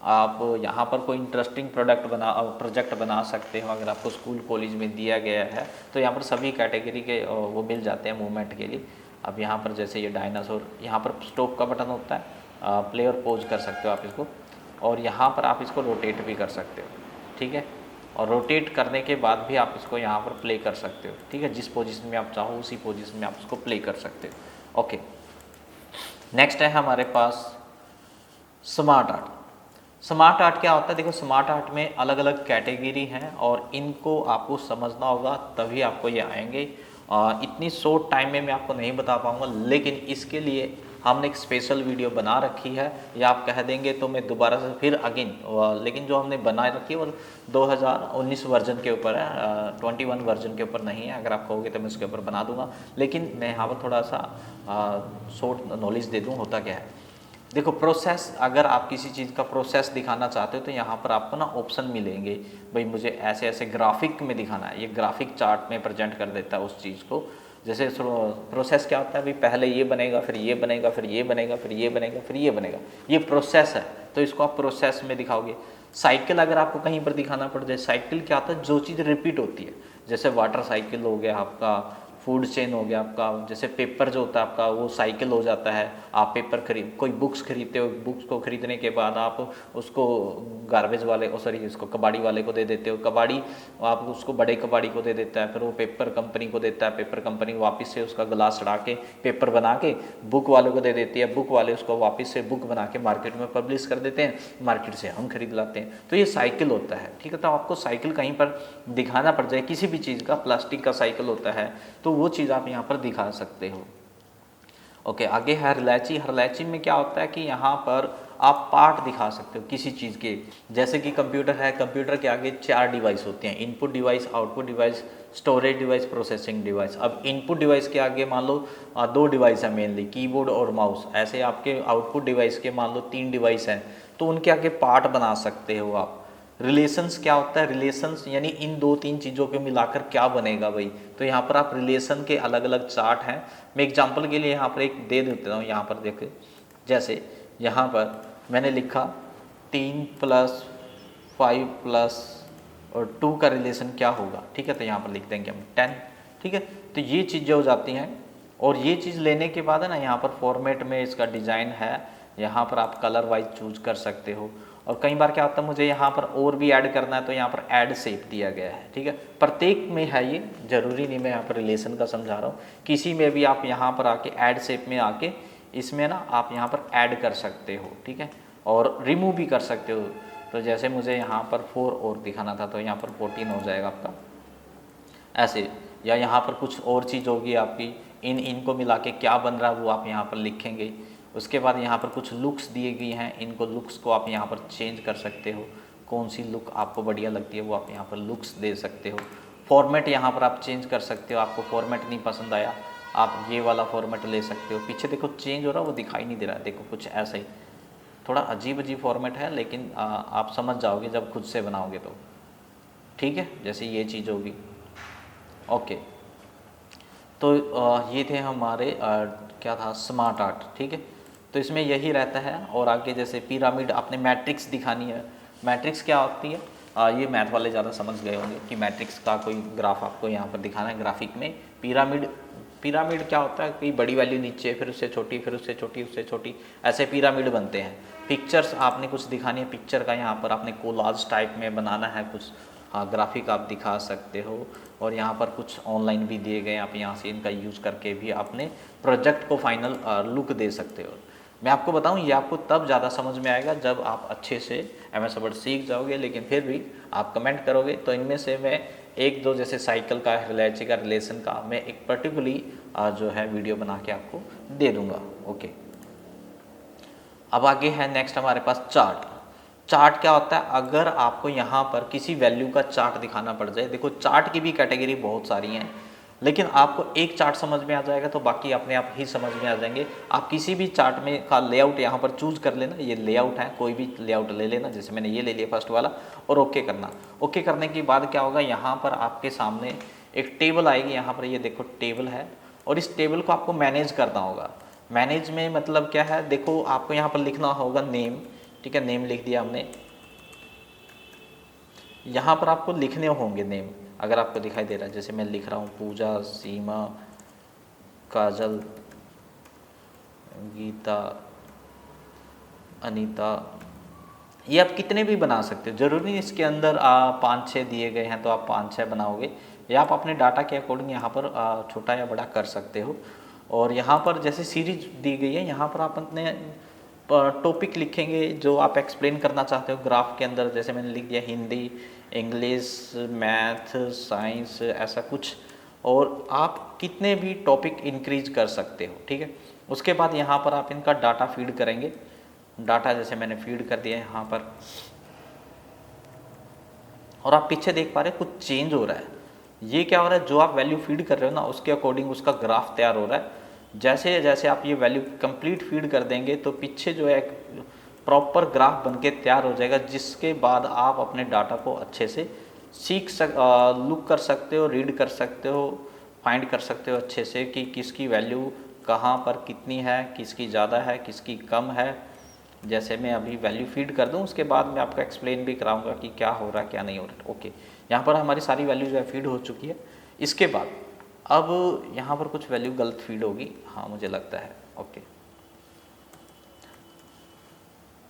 आप यहाँ पर कोई इंटरेस्टिंग प्रोजेक्ट बना सकते हो। अगर आपको स्कूल कॉलेज में दिया गया है तो यहाँ पर सभी कैटेगरी के वो मिल जाते हैं मूवमेंट के लिए। अब यहाँ पर जैसे ये डायनासोर, यहाँ पर स्टॉप का बटन होता है, प्ले और पॉज कर सकते हो आप इसको, और यहाँ पर आप इसको रोटेट भी कर सकते हो। ठीक है, और रोटेट करने के बाद भी आप इसको यहाँ पर प्ले कर सकते हो। ठीक है, जिस पोजीशन में आप चाहो उसी पोजीशन में आप इसको प्ले कर सकते हो। ओके, नेक्स्ट है हमारे पास स्मार्ट आर्ट। स्मार्ट आर्ट क्या होता है, देखो स्मार्ट आर्ट में अलग अलग कैटेगरी हैं और इनको आपको समझना होगा तभी आपको ये आएंगे। इतनी शॉर्ट टाइम में मैं आपको नहीं बता पाऊँगा, लेकिन इसके लिए हमने एक स्पेशल वीडियो बना रखी है, या आप कह देंगे तो मैं दोबारा से फिर अगेन, लेकिन जो हमने बना रखी है वो 2019 वर्जन के ऊपर है, 21 वर्जन के ऊपर नहीं है। अगर आप कहोगे तो मैं उसके ऊपर बना दूंगा, लेकिन मैं यहाँ पर थोड़ा सा शॉर्ट नॉलेज दे दूँ। होता क्या है, देखो प्रोसेस, अगर आप किसी चीज़ का प्रोसेस दिखाना चाहते हो तो यहाँ पर आपको ना ऑप्शन मिलेंगे, भाई मुझे ऐसे ऐसे ग्राफिक में दिखाना है, ये ग्राफिक चार्ट में प्रेजेंट कर देता है उस चीज़ को। जैसे प्रोसेस क्या होता है, भाई पहले ये बनेगा, फिर ये बनेगा, फिर ये बनेगा, फिर ये बनेगा, फिर ये बनेगा, ये प्रोसेस है, तो इसको आप प्रोसेस में दिखाओगे। साइकिल अगर आपको कहीं पर दिखाना पड़ जाए, साइकिल क्या होता है, जो चीज़ रिपीट होती है, जैसे वाटर साइकिल हो गया आपका, फूड चेन हो गया आपका, जैसे पेपर जो होता है आपका वो साइकिल हो जाता है। आप पेपर कोई बुक्स खरीदते हो, बुक्स को खरीदने के बाद आप उसको गार्बेज वाले उसको कबाड़ी वाले को दे देते हो, कबाड़ी आप उसको बड़े कबाड़ी को दे देता है, फिर वो पेपर कंपनी को देता है, पेपर कंपनी वापस से उसका ग्लास चढ़ा के पेपर बना के बुक वाले को दे देती है, बुक वाले उसको वापस से बुक बना के मार्केट में पब्लिश कर देते हैं, मार्केट से हम खरीद लाते हैं। तो ये साइकिल होता है। ठीक है, तो आपको साइकिल कहीं पर दिखाना पड़ जाए, किसी भी चीज़ का, प्लास्टिक का साइकिल होता है, तो वो चीज़ आप यहाँ पर दिखा सकते हो। ओके, आगे है रिलैची। रिलैची में क्या होता है कि यहाँ पर आप पार्ट दिखा सकते हो किसी चीज़ के, जैसे कि कंप्यूटर है, कंप्यूटर के आगे 4 डिवाइस होते हैं, input device, output device, storage device, processing device. अब इनपुट डिवाइस के आगे मान लो 2 डिवाइस है मेनली, कीबोर्ड और माउस। ऐसे आपके आउटपुट डिवाइस के मान लो 3 डिवाइस हैं, तो उनके आगे पार्ट बना सकते हो आप। रिलेशंस क्या होता है, रिलेशंस यानी इन दो तीन चीज़ों के मिलाकर क्या बनेगा भाई। तो यहाँ पर आप रिलेशन के अलग अलग चार्ट हैं। मैं एग्जांपल के लिए यहाँ पर एक दे देता हूँ। यहाँ पर देखिए, जैसे यहाँ पर मैंने लिखा 3+5+2 का रिलेशन क्या होगा, ठीक है। तो यहाँ पर लिख देंगे हम 10, ठीक है। तो ये चीज़ें हो जाती हैं। और ये चीज़ लेने के बाद है ना, यहाँ पर फॉर्मेट में इसका डिज़ाइन है, यहाँ पर आप कलर वाइज चूज कर सकते हो। और कई बार क्या होता है, मुझे यहाँ पर और भी ऐड करना है तो यहाँ पर ऐड शेप दिया गया है, ठीक है। प्रत्येक में है, ये जरूरी नहीं मैं यहाँ पर रिलेशन का समझा रहा हूँ, किसी में भी आप यहाँ पर आके ऐड शेप में आके इसमें ना आप यहाँ पर ऐड कर सकते हो, ठीक है। और रिमूव भी कर सकते हो। तो जैसे मुझे यहाँ पर 4 और दिखाना था तो यहाँ पर 14 हो जाएगा आपका, ऐसे। या यहाँ पर कुछ और चीज़ होगी आपकी, इनको मिला के क्या बन रहा है वो आप यहाँ पर लिखेंगे। उसके बाद यहाँ पर कुछ लुक्स दिए गई हैं, इनको लुक्स को आप यहाँ पर चेंज कर सकते हो, कौन सी लुक आपको बढ़िया लगती है वो आप यहाँ पर लुक्स दे सकते हो। फॉर्मेट यहाँ पर आप चेंज कर सकते हो, आपको फॉर्मेट नहीं पसंद आया आप ये वाला फॉर्मेट ले सकते हो। पीछे देखो चेंज हो रहा है, वो दिखाई नहीं दे रहा है, देखो कुछ ऐसा ही, थोड़ा अजीब अजीब फॉर्मेट है, लेकिन आप समझ जाओगे जब खुद से बनाओगे तो, ठीक है। जैसे ये चीज़ होगी, ओके। तो ये थे हमारे क्या था, स्मार्ट आर्ट, ठीक है। तो इसमें यही रहता है। और आगे जैसे पिरामिड, आपने मैट्रिक्स दिखानी है। मैट्रिक्स क्या होती है, ये मैथ वाले ज़्यादा समझ गए होंगे कि मैट्रिक्स का कोई ग्राफ आपको यहाँ पर दिखाना है ग्राफिक में। पिरामिड, पिरामिड क्या होता है कि बड़ी वैल्यू नीचे, फिर उससे छोटी, फिर उससे छोटी, उससे छोटी, ऐसे पिरामिड बनते हैं। पिक्चर्स आपने कुछ दिखानी है, पिक्चर का यहाँ पर आपने कोलाज टाइप में बनाना है कुछ, हाँ ग्राफिक आप दिखा सकते हो। और यहाँ पर कुछ ऑनलाइन भी दिए गए, आप यहाँ से इनका यूज़ करके भी आपने प्रोजेक्ट को फाइनल लुक दे सकते हो। मैं आपको बताऊँ ये आपको तब ज़्यादा समझ में आएगा जब आप अच्छे से MS वर्ड सीख जाओगे, लेकिन फिर भी आप कमेंट करोगे तो इनमें से मैं एक दो, जैसे साइकिल का, रिलेची का, रिलेशन का, मैं एक पर्टिकुलरली जो है वीडियो बना के आपको दे दूँगा, ओके। अब आगे है नेक्स्ट हमारे पास चार्ट। चार्ट क्या होता है, अगर आपको यहाँ पर किसी वैल्यू का चार्ट दिखाना पड़ जाए, देखो चार्ट की भी कैटेगरी बहुत सारी हैं, लेकिन आपको एक चार्ट समझ में आ जाएगा तो बाकी अपने आप ही समझ में आ जाएंगे। आप किसी भी चार्ट में का लेआउट यहाँ पर चूज कर लेना, ये लेआउट है, कोई भी लेआउट ले लेना, जैसे मैंने ये ले लिया फर्स्ट वाला, और ओके करना। ओके करने के बाद क्या होगा, यहाँ पर आपके सामने एक टेबल आएगी, यहाँ पर ये देखो टेबल है, और इस टेबल को आपको मैनेज करना होगा। मैनेज में मतलब क्या है, देखो आपको यहाँ पर लिखना होगा नेम, ठीक है, नेम लिख दिया हमने। यहाँ पर आपको लिखने होंगे नेम, अगर आपको दिखाई दे रहा है, जैसे मैं लिख रहा हूँ पूजा, सीमा, काजल, गीता, अनीता, ये आप कितने भी बना सकते हो, जरूरी नहीं इसके अंदर 5-6 दिए गए हैं तो आप 5-6 बनाओगे, या आप अपने डाटा के अकॉर्डिंग यहाँ पर छोटा या बड़ा कर सकते हो। और यहाँ पर जैसे सीरीज दी गई है, यहाँ पर आप अपने टॉपिक लिखेंगे जो आप एक्सप्लेन करना चाहते हो ग्राफ के अंदर, जैसे मैंने लिख दिया हिंदी, इंग्लिश, मैथ, साइंस, ऐसा कुछ। और आप कितने भी टॉपिक इंक्रीज कर सकते हो, ठीक है। उसके बाद यहाँ पर आप इनका डाटा फीड करेंगे। डाटा जैसे मैंने फीड कर दिया है यहाँ पर, और आप पीछे देख पा रहे हैं कुछ चेंज हो रहा है। ये क्या हो रहा है, जो आप वैल्यू फीड कर रहे हो ना, उसके अकॉर्डिंग उसका ग्राफ तैयार हो रहा है। जैसे जैसे आप ये वैल्यू कंप्लीट फीड कर देंगे तो पीछे जो है प्रॉपर ग्राफ बनके तैयार हो जाएगा, जिसके बाद आप अपने डाटा को अच्छे से लुक कर सकते हो, रीड कर सकते हो, फाइंड कर सकते हो अच्छे से कि किसकी वैल्यू कहाँ पर कितनी है, किसकी ज़्यादा है, किसकी कम है। जैसे मैं अभी वैल्यू फीड कर दूं, उसके बाद मैं आपको एक्सप्लेन भी कराऊंगा कि क्या हो रहा है क्या नहीं हो रहा है, ओके। यहाँ पर हमारी सारी वैल्यू जो है फीड हो चुकी है। इसके बाद अब यहाँ पर कुछ वैल्यू गलत फीड होगी, हाँ मुझे लगता है, ओके।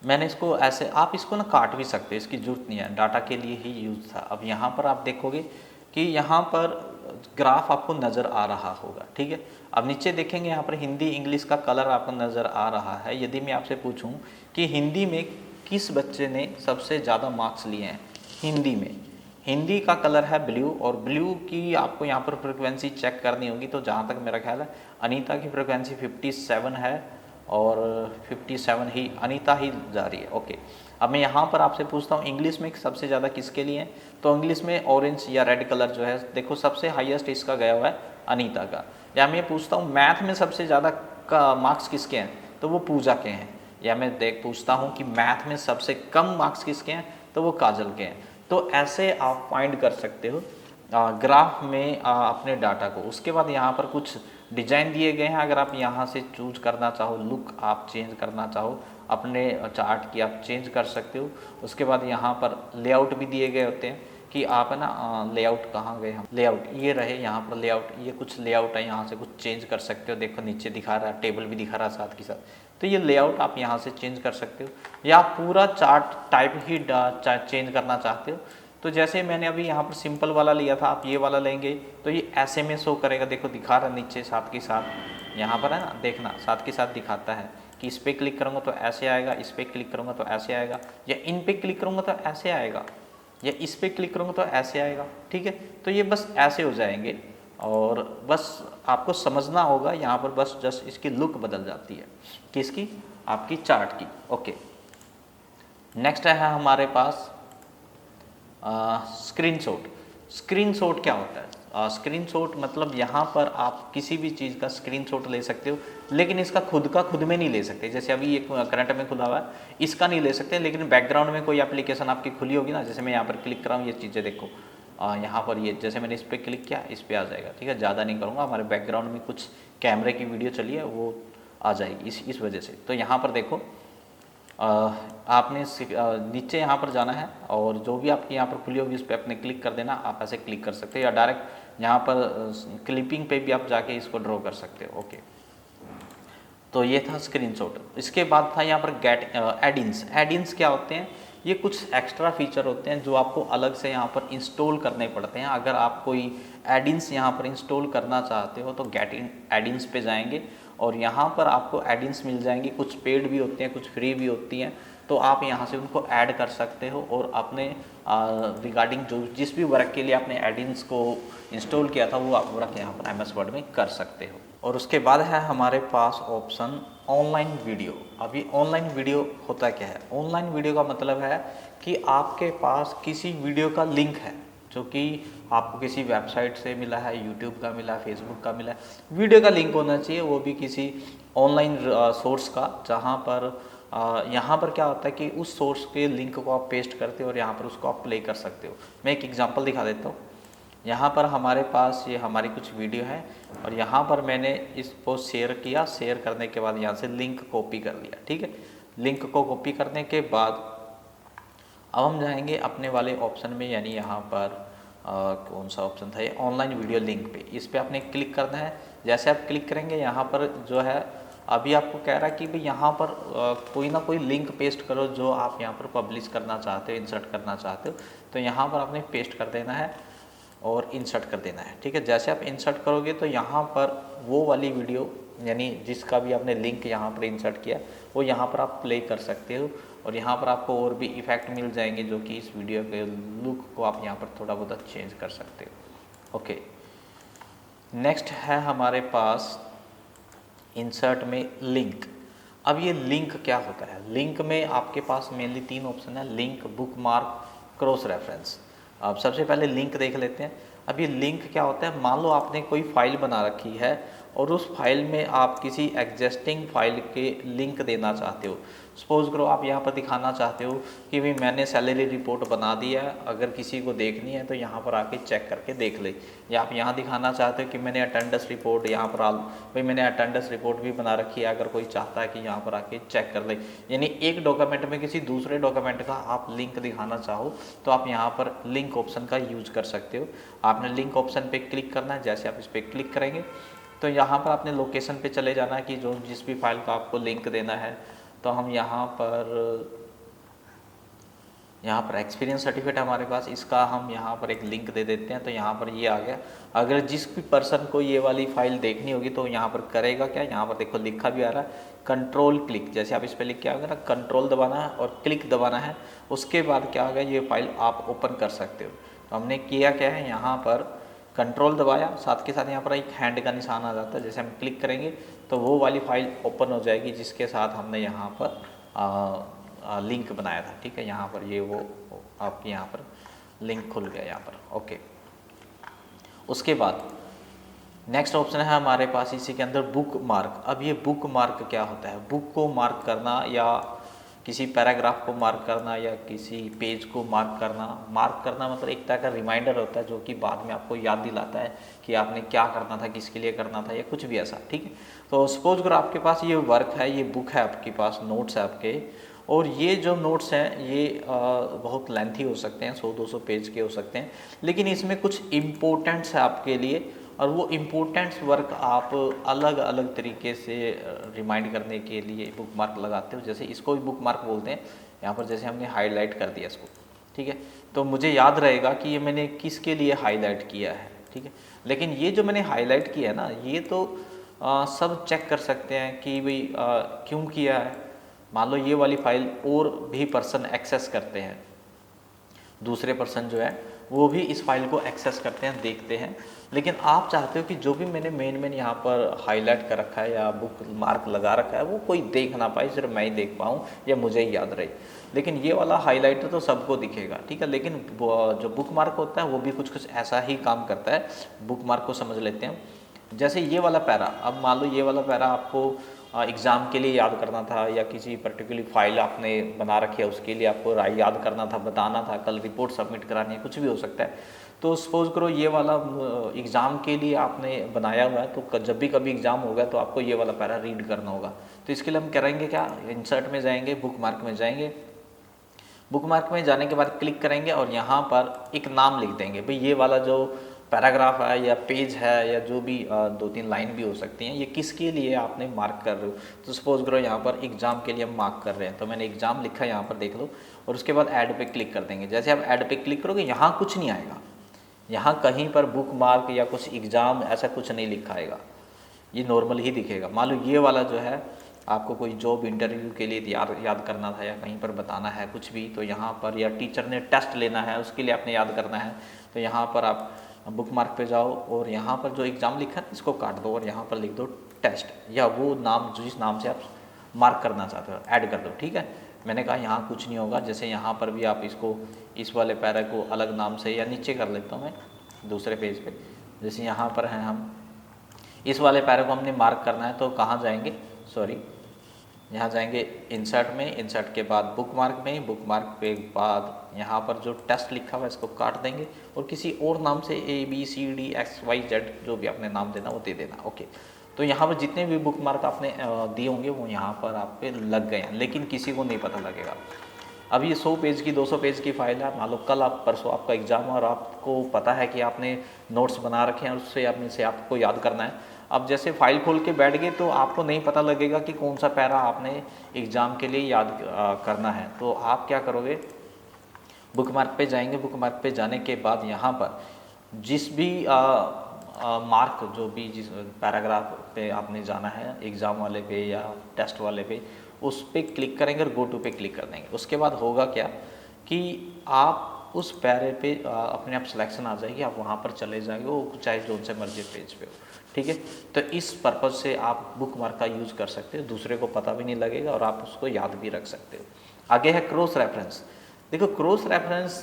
मैंने इसको ऐसे, आप इसको ना काट भी सकते हैं, इसकी जरूरत नहीं है, डाटा के लिए ही यूज था। अब यहाँ पर आप देखोगे कि यहाँ पर ग्राफ आपको नज़र आ रहा होगा, ठीक है। अब नीचे देखेंगे यहाँ पर हिंदी इंग्लिश का कलर आपको नज़र आ रहा है। यदि मैं आपसे पूछूं कि हिंदी में किस बच्चे ने सबसे ज़्यादा मार्क्स लिए हैं, हिंदी में, हिंदी का कलर है ब्लू, और ब्लू की आपको यहाँ पर फ्रिक्वेंसी चेक करनी होगी। तो जहाँ तक मेरा ख्याल है अनीता की फ्रिक्वेंसी 57 है, और 57 ही अनीता ही जा रही है, ओके। अब मैं यहाँ पर आपसे पूछता हूँ इंग्लिश में सबसे ज़्यादा किसके लिए है, तो इंग्लिश में ऑरेंज या रेड कलर जो है, देखो सबसे हाईएस्ट इसका गया हुआ है अनीता का। या मैं पूछता हूँ मैथ में सबसे ज़्यादा का मार्क्स किसके हैं, तो वो पूजा के हैं। या मैं पूछता हूँ कि मैथ में सबसे कम मार्क्स किसके हैं, तो वो काजल के हैं। तो ऐसे आप फाइंड कर सकते हो ग्राफ में अपने डाटा को। उसके बाद यहाँ पर कुछ डिजाइन दिए गए हैं, अगर आप यहाँ से चूज करना चाहो, लुक आप चेंज करना चाहो अपने चार्ट की, आप चेंज कर सकते हो। उसके बाद यहाँ पर लेआउट भी दिए गए होते हैं कि आप है ना लेआउट कहाँ गए, हम लेआउट ये रहे यहाँ पर लेआउट, ये कुछ लेआउट है, यहाँ से कुछ चेंज कर सकते हो। देखो नीचे दिखा रहा है, टेबल भी दिखा रहा है साथ के साथ, तो ये लेआउट आप यहाँ से चेंज कर सकते हो। या आप पूरा चार्ट टाइप ही चेंज करना चाहते हो तो जैसे मैंने अभी यहाँ पर सिंपल वाला लिया था, आप ये वाला लेंगे तो ये ऐसे में शो करेगा। देखो दिखा रहा है नीचे साथ के साथ, यहाँ पर है ना, देखना साथ के साथ दिखाता है कि इस पर क्लिक करूँगा तो ऐसे आएगा, इस पर क्लिक करूँगा तो ऐसे आएगा, या इन पे क्लिक करूँगा तो ऐसे आएगा, या इस पर क्लिक करूँगा तो ऐसे आएगा। ठीक है, तो ये बस ऐसे हो जाएंगे और बस आपको समझना होगा यहाँ पर, बस जस्ट इसकी लुक बदल जाती है किसकी, आपकी चार्ट की। ओके, नेक्स्ट है हमारे पास स्क्रीनशॉट। स्क्रीनशॉट क्या होता है? स्क्रीनशॉट मतलब यहाँ पर आप किसी भी चीज़ का स्क्रीनशॉट ले सकते हो, लेकिन इसका खुद का खुद में नहीं ले सकते। जैसे अभी ये करंट में खुला हुआ है, इसका नहीं ले सकते, लेकिन बैकग्राउंड में कोई एप्लीकेशन आपकी खुली होगी ना, जैसे मैं यहाँ पर क्लिक कर रहा हूँ, ये चीज़ें देखो यहाँ पर, ये जैसे मैंने इस पर क्लिक किया, इस पर आ जाएगा। ठीक है, ज़्यादा नहीं करूँगा, हमारे बैकग्राउंड में कुछ कैमरे की वीडियो चली है वो आ जाएगी इस वजह से। तो यहाँ पर देखो आपने नीचे यहाँ पर जाना है और जो भी आपकी यहाँ पर खुली होगी उस पर अपने क्लिक कर देना। आप ऐसे क्लिक कर सकते हो या डायरेक्ट यहाँ पर क्लिपिंग पे भी आप जाके इसको ड्रॉ कर सकते हो। ओके, तो ये था स्क्रीनशॉट। इसके बाद था यहाँ पर गेट एडिंस। एडिंस क्या होते हैं? ये कुछ एक्स्ट्रा फीचर होते हैं जो आपको अलग से यहाँ पर इंस्टॉल करने पड़ते हैं। अगर आप कोई एडिंस यहाँ पर इंस्टॉल करना चाहते हो तो गेट इन एडिंस पे जाएंगे और यहाँ पर आपको एडिंस मिल जाएंगी। कुछ पेड भी होती हैं, कुछ फ्री भी होती हैं, तो आप यहाँ से उनको ऐड कर सकते हो और अपने रिगार्डिंग जो जिस भी वर्क के लिए आपने एडिंस को इंस्टॉल किया था वो आप वर्क यहाँ पर MS वर्ड में कर सकते हो। और उसके बाद है हमारे पास ऑप्शन ऑनलाइन वीडियो। अभी ऑनलाइन वीडियो होता क्या है? ऑनलाइन वीडियो का मतलब है कि आपके पास किसी वीडियो का लिंक है जो कि आपको किसी वेबसाइट से मिला है, यूट्यूब का मिला है, फेसबुक का मिला है, वीडियो का लिंक होना चाहिए, वो भी किसी ऑनलाइन सोर्स का, जहाँ पर यहाँ पर क्या होता है कि उस सोर्स के लिंक को आप पेस्ट करते हो और यहाँ पर उसको आप प्ले कर सकते हो। मैं एक एग्जांपल दिखा देता हूँ। यहाँ पर हमारे पास ये हमारी कुछ वीडियो है और यहाँ पर मैंने इसको शेयर किया। शेयर करने के बाद यहाँ से लिंक कॉपी कर लिया। ठीक है, लिंक को कॉपी करने के बाद अब हम जाएंगे अपने वाले ऑप्शन में, यानी यहाँ पर कौन सा ऑप्शन था ये, ऑनलाइन वीडियो लिंक पे। इस पर आपने क्लिक करना है। जैसे आप क्लिक करेंगे यहाँ पर जो है अभी आपको कह रहा है कि भाई यहाँ पर कोई ना कोई लिंक पेस्ट करो जो आप यहाँ पर पब्लिश करना चाहते हो, इंसर्ट करना चाहते हो। तो यहाँ पर आपने पेस्ट कर देना है और इंसर्ट कर देना है। ठीक है, जैसे आप इंसर्ट करोगे तो यहाँ पर वो वाली वीडियो यानी जिसका भी आपने लिंक यहाँ पर इंसर्ट किया वो यहाँ पर आप प्ले कर सकते हो और यहाँ पर आपको और भी इफेक्ट मिल जाएंगे जो कि इस वीडियो के लुक को आप यहाँ पर थोड़ा बहुत चेंज कर सकते हो। ओके, नेक्स्ट है हमारे पास इंसर्ट में लिंक। अब ये लिंक क्या होता है? लिंक में आपके पास मेनली 3 ऑप्शन है, लिंक, बुकमार्क, क्रॉस रेफरेंस। अब सबसे पहले लिंक देख लेते हैं। अब ये लिंक क्या होता है? मान लो आपने कोई फाइल बना रखी है और उस फाइल में आप किसी एग्जिस्टिंग फाइल के लिंक देना चाहते हो। सपोज करो आप यहाँ पर दिखाना चाहते हो कि भाई मैंने सैलरी रिपोर्ट बना दी है, अगर किसी को देखनी है तो यहाँ पर आके चेक करके देख ले। या आप यहाँ दिखाना चाहते हो कि मैंने अटेंडेंस रिपोर्ट यहाँ पर भाई मैंने अटेंडेंस रिपोर्ट भी बना रखी है, अगर कोई चाहता है कि यहाँ पर आके चेक कर ले। यानी एक डॉक्यूमेंट में किसी दूसरे डॉक्यूमेंट का आप लिंक दिखाना चाहो तो आप यहाँ पर लिंक ऑप्शन का यूज कर सकते हो। आपने लिंक ऑप्शन पर क्लिक करना है। जैसे आप इस पर क्लिक करेंगे तो यहाँ पर आपने लोकेशन पे चले जाना है कि जो जिस भी फाइल का आपको लिंक देना है। तो हम यहाँ पर एक्सपीरियंस सर्टिफिकेट हमारे पास, इसका हम यहाँ पर एक लिंक दे देते हैं। तो यहाँ पर ये आ गया। अगर जिस भी पर्सन को ये वाली फाइल देखनी होगी तो यहाँ पर करेगा क्या, यहाँ पर देखो लिखा भी आ रहा है कंट्रोल क्लिक। जैसे आप इस पर लिख के आओगे ना, कंट्रोल दबाना है और क्लिक दबाना है। उसके बाद क्या होगा, ये फाइल आप ओपन कर सकते हो। तो हमने किया क्या है, यहाँ पर कंट्रोल दबाया, साथ के साथ यहाँ पर एक हैंड का निशान आ जाता है। जैसे हम क्लिक करेंगे तो वो वाली फाइल ओपन हो जाएगी जिसके साथ हमने यहाँ पर लिंक बनाया था। ठीक है, यहाँ पर ये वो आपके यहाँ पर लिंक खुल गया यहाँ पर। ओके, उसके बाद नेक्स्ट ऑप्शन है हमारे पास इसी के अंदर बुक मार्क। अब ये बुक मार्क क्या होता है? बुक को मार्क करना या किसी पैराग्राफ को मार्क करना या किसी पेज को मार्क करना मतलब एक तरह का रिमाइंडर होता है जो कि बाद में आपको याद दिलाता है कि आपने क्या करना था, किसके लिए करना था या कुछ भी ऐसा, ठीक है। तो सपोज करो आपके पास ये वर्क है, ये बुक है आपके पास, नोट्स है आपके, और ये जो नोट्स हैं ये बहुत लेंथी हो सकते हैं, 100-200 पेज के हो सकते हैं, लेकिन इसमें कुछ इम्पोर्टेंट्स है आपके लिए, और वो इम्पोर्टेंट्स वर्क आप अलग अलग तरीके से रिमाइंड करने के लिए बुक मार्क लगाते हो। जैसे इसको भी बुक मार्क बोलते हैं। यहाँ पर जैसे हमने हाईलाइट कर दिया इसको, ठीक है, तो मुझे याद रहेगा कि ये मैंने किसके लिए हाईलाइट किया है, ठीक है। लेकिन ये जो मैंने हाईलाइट किया है ना, ये तो सब चेक कर सकते हैं कि भाई क्यों किया है। मान लो ये वाली फाइल और भी पर्सन एक्सेस करते हैं, दूसरे पर्सन जो है वो भी इस फाइल को एक्सेस करते हैं, देखते हैं, लेकिन आप चाहते हो कि जो भी मैंने मेन यहाँ पर हाईलाइट कर रखा है या बुक मार्क लगा रखा है वो कोई देख ना पाए, सिर्फ मैं ही देख पाऊँ या मुझे ही याद रहे। लेकिन ये वाला हाईलाइटर तो सबको दिखेगा, ठीक है, लेकिन जो बुक मार्क होता है वो भी कुछ कुछ ऐसा ही काम करता है। बुक मार्क को समझ लेते हैं। जैसे ये वाला पैरा, अब मान लो ये वाला पैरा आपको एग्ज़ाम के लिए याद करना था या किसी पर्टिकुलर फाइल आपने बना रखी है उसके लिए आपको याद करना था, बताना था, कल रिपोर्ट सबमिट करानी है, कुछ भी हो सकता है। तो सपोज करो ये वाला एग्ज़ाम के लिए आपने बनाया हुआ है, तो जब भी कभी एग्ज़ाम होगा तो आपको ये वाला पैरा रीड करना होगा। तो इसके लिए हम करेंगे क्या, इंसर्ट में जाएंगे, बुक मार्क में जाएंगे, बुक मार्क में जाने के बाद क्लिक करेंगे और यहाँ पर एक नाम लिख देंगे। भाई ये वाला जो पैराग्राफ है या पेज है या जो भी 2-3 लाइन भी हो सकती हैं, ये किसके लिए आपने मार्क कर रहे हो। तो सपोज करो यहाँ पर एग्ज़ाम के लिए हम मार्क कर रहे हैं, तो मैंने एग्ज़ाम लिखा है यहाँ पर, देख लो, और उसके बाद ऐड पे क्लिक कर देंगे। जैसे आप ऐड पे क्लिक करोगे यहाँ कुछ नहीं आएगा, यहाँ कहीं पर बुक मार्क या कुछ एग्ज़ाम ऐसा कुछ नहीं लिखा आएगा, ये नॉर्मल ही दिखेगा। मान लो ये वाला जो है आपको कोई जॉब इंटरव्यू के लिए याद करना था या कहीं पर बताना है कुछ भी, तो यहाँ पर, या टीचर ने टेस्ट लेना है उसके लिए आपने याद करना है, तो यहाँ पर आप बुक मार्क पे जाओ और यहाँ पर जो एग्ज़ाम लिखा है इसको काट दो और यहाँ पर लिख दो टेस्ट, या वो नाम जिस नाम से आप मार्क करना चाहते हो ऐड कर दो, ठीक है। मैंने कहा यहाँ कुछ नहीं होगा। जैसे यहाँ पर भी आप इसको, इस वाले पैरा को अलग नाम से या नीचे कर लेता हूँ मैं दूसरे पेज पे। जैसे यहाँ पर हैं हम, इस वाले पैरा को हमने मार्क करना है, तो कहाँ जाएंगे, सॉरी, यहाँ जाएंगे इंसर्ट में, इंसर्ट के बाद बुक मार्क में, बुक मार्क के बाद यहाँ पर जो टेस्ट लिखा हुआ है इसको काट देंगे और किसी और नाम से ABCDXYZ जो भी आपने नाम देना वो दे देना, ओके। तो यहाँ पर जितने भी बुक मार्क आपने दिए होंगे वो यहाँ पर आप पे लग गए हैं, लेकिन किसी को नहीं पता लगेगा। अब ये 100 पेज की 200 पेज की फाइल है, मान लो कल आप परसों आपका एग्ज़ाम है और आपको पता है कि आपने नोट्स बना रखे हैं, उससे अपने से आपको याद करना है। अब जैसे फाइल खोल के बैठ गए तो आपको नहीं पता लगेगा कि कौन सा पैरा आपने एग्ज़ाम के लिए याद करना है। तो आप क्या करोगे, बुक मार्क पे जाएंगे, बुक मार्क पे जाने के बाद यहाँ पर जिस भी मार्क, जो भी जिस पैराग्राफ पे आपने जाना है एग्ज़ाम वाले पे या टेस्ट वाले पे, उस पर क्लिक करेंगे और गो टू पे क्लिक कर देंगे। उसके बाद होगा क्या कि आप उस पैरे पे अपने आप सिलेक्शन आ जाएगी, आप वहाँ पर चले जाएंगे, वो चाहे जो से मर्जी पेज पे हो, ठीक है। तो इस पर्पज़ से आप बुक मार्क का यूज़ कर सकते हो, दूसरे को पता भी नहीं लगेगा और आप उसको याद भी रख सकते हो। आगे है क्रॉस रेफरेंस। देखो क्रॉस रेफरेंस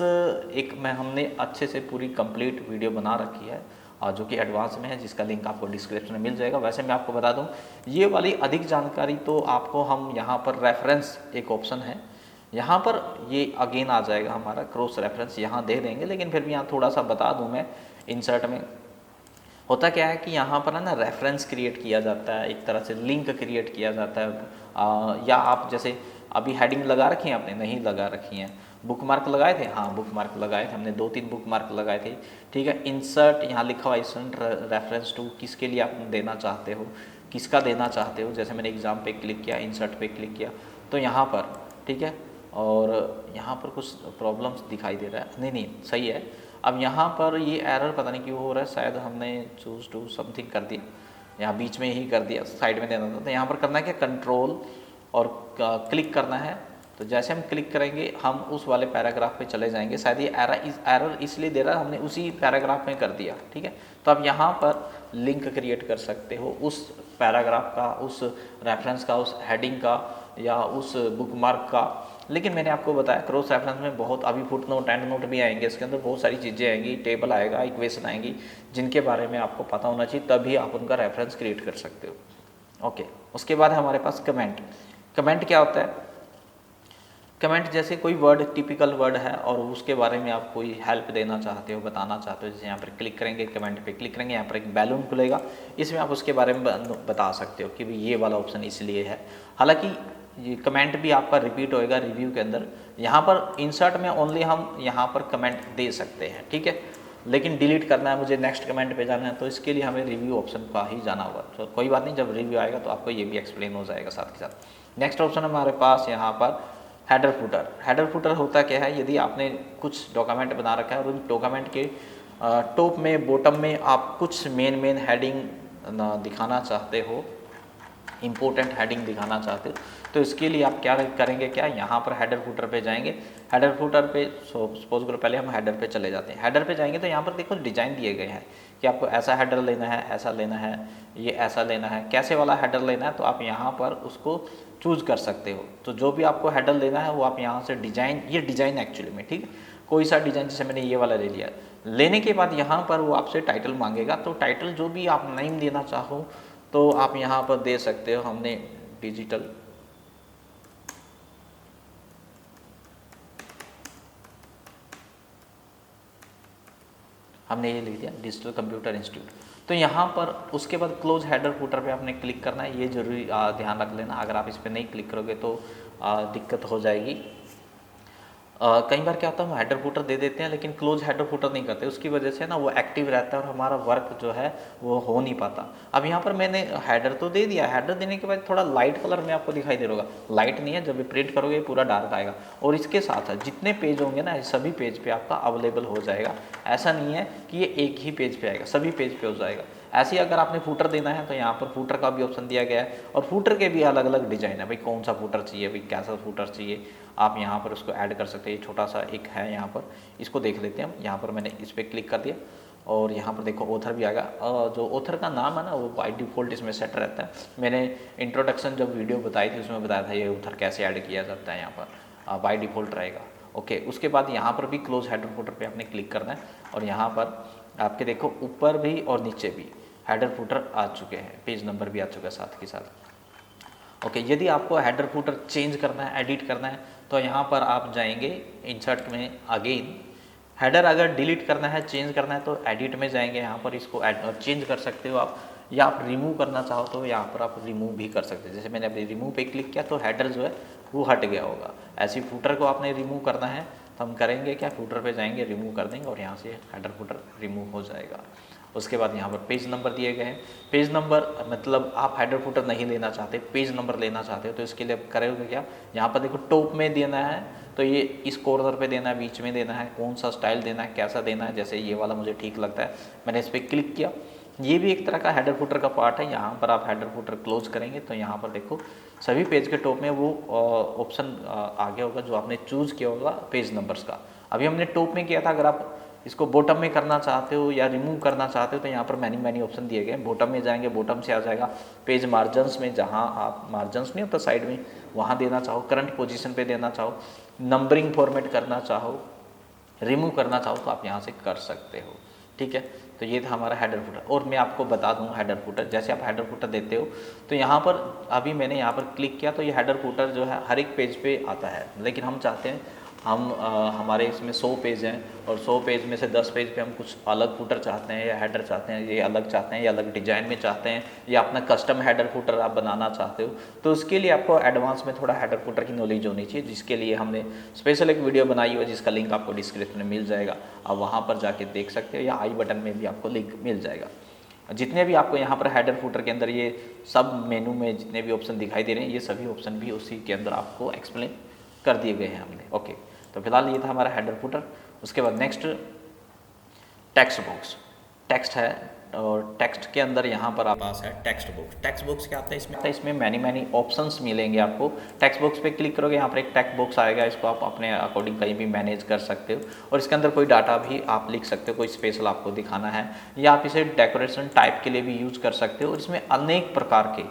एक में हमने अच्छे से पूरी कंप्लीट वीडियो बना रखी है और जो कि एडवांस में है, जिसका लिंक आपको डिस्क्रिप्शन में मिल जाएगा। वैसे मैं आपको बता दूं, ये वाली अधिक जानकारी तो आपको हम यहाँ पर रेफरेंस एक ऑप्शन है, यहाँ पर ये अगेन आ जाएगा हमारा क्रॉस रेफरेंस, यहाँ दे देंगे। लेकिन फिर भी यहाँ थोड़ा सा बता दूँ मैं, इंसर्ट में होता क्या है कि यहाँ पर है ना रेफरेंस क्रिएट किया जाता है, एक तरह से लिंक क्रिएट किया जाता है। या आप जैसे अभी हेडिंग लगा रखी हैं आपने, नहीं लगा रखी हैं, बुक मार्क लगाए थे, हाँ बुक मार्क लगाए थे हमने, 2-3 बुक मार्क लगाए थे, ठीक है। इंसर्ट यहाँ लिखा हुआ इंसर्ट रेफरेंस टू, किसके लिए आप देना चाहते हो, किसका देना चाहते हो। जैसे मैंने एग्ज़ाम पे क्लिक किया, इंसर्ट पे क्लिक किया, तो यहाँ पर ठीक है, और यहाँ पर कुछ प्रॉब्लम्स दिखाई दे रहा है, नहीं सही है। अब यहाँ पर ये एरर पता नहीं क्यों हो रहा है, शायद हमने चूज़ टू समथिंग कर दिया, यहाँ बीच में ही कर दिया, साइड में देना था। तो यहाँ पर करना है क्या, कंट्रोल और क्लिक करना है। तो जैसे हम क्लिक करेंगे हम उस वाले पैराग्राफ पे चले जाएंगे। शायद ये एरर इसलिए दे रहा है, हमने उसी पैराग्राफ में कर दिया, ठीक है। तो आप यहाँ पर लिंक क्रिएट कर सकते हो उस पैराग्राफ का, उस रेफरेंस का, उस हेडिंग का या उस बुक मार्क का। लेकिन मैंने आपको बताया क्रॉस रेफरेंस में बहुत, अभी फुट नोट एंड नोट भी आएंगे, इसके अंदर बहुत सारी चीज़ें आएंगी, टेबल आएगा, इक्वेशन आएंगी, जिनके बारे में आपको पता होना चाहिए, तभी आप उनका रेफरेंस क्रिएट कर सकते हो, ओके। उसके बाद हमारे पास कमेंट। कमेंट क्या होता है, कमेंट जैसे कोई वर्ड टिपिकल वर्ड है और उसके बारे में आप कोई हेल्प देना चाहते हो, बताना चाहते हो, जैसे यहाँ पर क्लिक करेंगे, कमेंट पे क्लिक करेंगे, यहाँ पर एक बैलून खुलेगा, इसमें आप उसके बारे में बता सकते हो कि भाई ये वाला ऑप्शन इसलिए है। हालांकि ये कमेंट भी आपका रिपीट होएगा रिव्यू के अंदर। यहाँ पर इंसर्ट में ओनली हम यहाँ पर कमेंट दे सकते हैं, ठीक है, लेकिन डिलीट करना है, मुझे नेक्स्ट कमेंट पे जाना है, तो इसके लिए हमें रिव्यू ऑप्शन का ही जाना होगा। तो कोई बात नहीं, जब रिव्यू आएगा तो आपको ये भी एक्सप्लेन हो जाएगा साथ के साथ। नेक्स्ट ऑप्शन हमारे पास यहाँ पर हेडर फुटर। हेडर फुटर होता क्या है, यदि आपने कुछ डॉक्यूमेंट बना रखा है और उन डॉक्यूमेंट के टॉप में बॉटम में आप कुछ मेन हेडिंग दिखाना चाहते हो, इम्पोर्टेंट हेडिंग दिखाना चाहते हो, तो इसके लिए आप क्या करेंगे, क्या यहाँ पर हेडर फुटर पे जाएंगे। हेडर फुटर पे सपोज करो पहले हम हेडर पे चले जाते हैं। हेडर पे जाएंगे तो यहाँ पर देखो डिजाइन दिए गए हैं कि आपको ऐसा हेडर लेना है, ऐसा लेना है, ये ऐसा लेना है, कैसे वाला हेडर लेना है, तो आप यहाँ पर उसको चूज कर सकते हो। तो जो भी आपको हेडर लेना है वो आप यहाँ से डिजाइन, ये डिजाइन एक्चुअली में, ठीक है, कोई सा डिजाइन, जैसे मैंने ये वाला ले लिया, लेने के बाद यहाँ पर वो आपसे टाइटल मांगेगा। तो टाइटल जो भी आप नेम देना चाहो तो आप यहाँ पर दे सकते हो। हमने डिजिटल हमने ये लिख दिया डिजिटल कंप्यूटर इंस्टीट्यूट। तो यहाँ पर उसके बाद क्लोज हेडर फुटर पे आपने क्लिक करना है, ये जरूरी ध्यान रख लेना। अगर आप इस पर नहीं क्लिक करोगे तो दिक्कत हो जाएगी। कई बार क्या होता है हम हेडर फुटर दे देते हैं लेकिन क्लोज हेडर फुटर नहीं करते, उसकी वजह से ना वो एक्टिव रहता है और हमारा वर्क जो है वो हो नहीं पाता। अब यहाँ पर मैंने हेडर तो दे दिया, हेडर देने के बाद थोड़ा लाइट कलर में आपको दिखाई दे रहा होगा, लाइट नहीं है, जब भी प्रिंट करोगे पूरा डार्क आएगा। और इसके साथ जितने पेज होंगे ना सभी पेज पे आपका अवेलेबल हो जाएगा। ऐसा नहीं है कि ये एक ही पेज पे आएगा, सभी पेज पे हो जाएगा। ऐसे ही अगर आपने फूटर देना है तो यहाँ पर फूटर का भी ऑप्शन दिया गया है और फूटर के भी अलग अलग डिजाइन है, भाई कौन सा फूटर चाहिए, भाई कैसा फूटर चाहिए, आप यहाँ पर उसको ऐड कर सकते हैं। ये छोटा सा एक है यहाँ पर, इसको देख लेते हैं हम। यहाँ पर मैंने इस पर क्लिक कर दिया और यहाँ पर देखो ऑथर भी आ गया। जो ऑथर का नाम है ना वो बाय डिफ़ॉल्ट इसमें सेट रहता है। मैंने इंट्रोडक्शन जब वीडियो बताई थी उसमें बताया था ये ऑथर कैसे ऐड किया जाता है, यहाँ पर बाय डिफ़ॉल्ट रहेगा। ओके, उसके बाद यहाँ पर भी क्लोज हेडर फुटर पे आपने क्लिक करना है और यहाँ पर आपके देखो ऊपर भी और नीचे भी हेडर फुटर आ चुके हैं, पेज नंबर भी आ चुका है साथ के साथ। ओके, यदि आपको हेडर फुटर चेंज करना है, एडिट करना है, तो यहाँ पर आप जाएंगे इंसर्ट में, अगेन हेडर अगर डिलीट करना है, चेंज करना है तो एडिट में जाएंगे, यहाँ पर इसको चेंज कर सकते हो आप, या आप रिमूव करना चाहो तो यहाँ पर आप रिमूव भी कर सकते हैं। जैसे मैंने अभी रिमूव पे क्लिक किया तो हेडर जो है वो हट गया होगा। ऐसे फुटर को आपने रिमूव करना है तो हम करेंगे क्या, फुटर पे जाएंगे, रिमूव कर देंगे और यहाँ से हेडर फुटर रिमूव हो जाएगा। उसके बाद यहाँ पर पेज नंबर दिए गए हैं। पेज नंबर मतलब आप हेडर फुटर नहीं लेना चाहते, पेज नंबर लेना चाहते हो, तो इसके लिए करोगे क्या, यहाँ पर देखो टॉप में देना है तो ये इस कॉर्नर पे देना है, बीच में देना है, कौन सा स्टाइल देना है, कैसा देना है, जैसे ये वाला मुझे ठीक लगता है, मैंने इस पर क्लिक किया। ये भी एक तरह का हेडर फुटर का पार्ट है। यहाँ पर आप हेडर फुटर क्लोज करेंगे तो यहाँ पर देखो सभी पेज के टॉप में वो ऑप्शन आ गया होगा जो आपने चूज़ किया होगा पेज नंबर्स का। अभी हमने टॉप में किया था, अगर आप इसको बॉटम में करना चाहते हो या रिमूव करना चाहते हो तो यहाँ पर मैनी ऑप्शन दिए गए हैं। बॉटम में जाएंगे, बॉटम से आ जाएगा पेज मार्जिन्स में, जहाँ आप मार्जिन्स नहीं होता साइड में, वहाँ देना चाहो, करंट पोजीशन पे देना चाहो, नंबरिंग फॉर्मेट करना चाहो, रिमूव करना चाहो तो आप यहाँ से कर सकते हो। ठीक है, तो ये था हमारा हेडर फुटर। और मैं आपको बता दूँ हेडर फुटर, जैसे आप हेडर फुटर देते हो तो यहाँ पर अभी मैंने यहाँ पर क्लिक किया तो ये हेडर फुटर जो है हर एक पेज पे आता है, लेकिन हम चाहते हैं हमारे इसमें 100 पेज हैं और 100 पेज में से 10 पेज पे हम कुछ अलग फुटर चाहते हैं या हेडर चाहते हैं, ये अलग चाहते हैं या अलग डिजाइन में चाहते हैं या अपना कस्टम हेडर फुटर आप बनाना चाहते हो, तो उसके लिए आपको एडवांस में थोड़ा हेडर फुटर की नॉलेज होनी चाहिए, जिसके लिए हमने स्पेशल एक वीडियो बनाई हुई है जिसका लिंक आपको डिस्क्रिप्शन में मिल जाएगा। आप वहाँ पर जाके देख सकते हो या आई बटन में भी आपको लिंक मिल जाएगा। जितने भी आपको यहाँ पर हेडर फुटर के अंदर ये सब मेनू में जितने भी ऑप्शन दिखाई दे रहे हैं, ये सभी ऑप्शन भी उसी के अंदर आपको एक्सप्लेन कर दिए गए हैं हमने। ओके, तो फिलहाल ये था हमारा हेडर फुटर। उसके बाद नेक्स्ट टेक्स्ट बॉक्स। टेक्स्ट है और टेक्स्ट के अंदर यहाँ पर आप पास है टेक्स्ट बॉक्स। टेक्स्ट बॉक्स क्या आता है, इसमें मैनी ऑप्शंस मिलेंगे आपको। टेक्स्ट बॉक्स पे क्लिक करोगे, यहाँ पर एक टेक्स्ट बॉक्स आएगा, इसको आप अपने अकॉर्डिंग कहीं भी मैनेज कर सकते हो और इसके अंदर कोई डाटा भी आप लिख सकते हो, कोई स्पेशल आपको दिखाना है, या आप इसे डेकोरेशन टाइप के लिए भी यूज कर सकते हो। और इसमें अनेक प्रकार के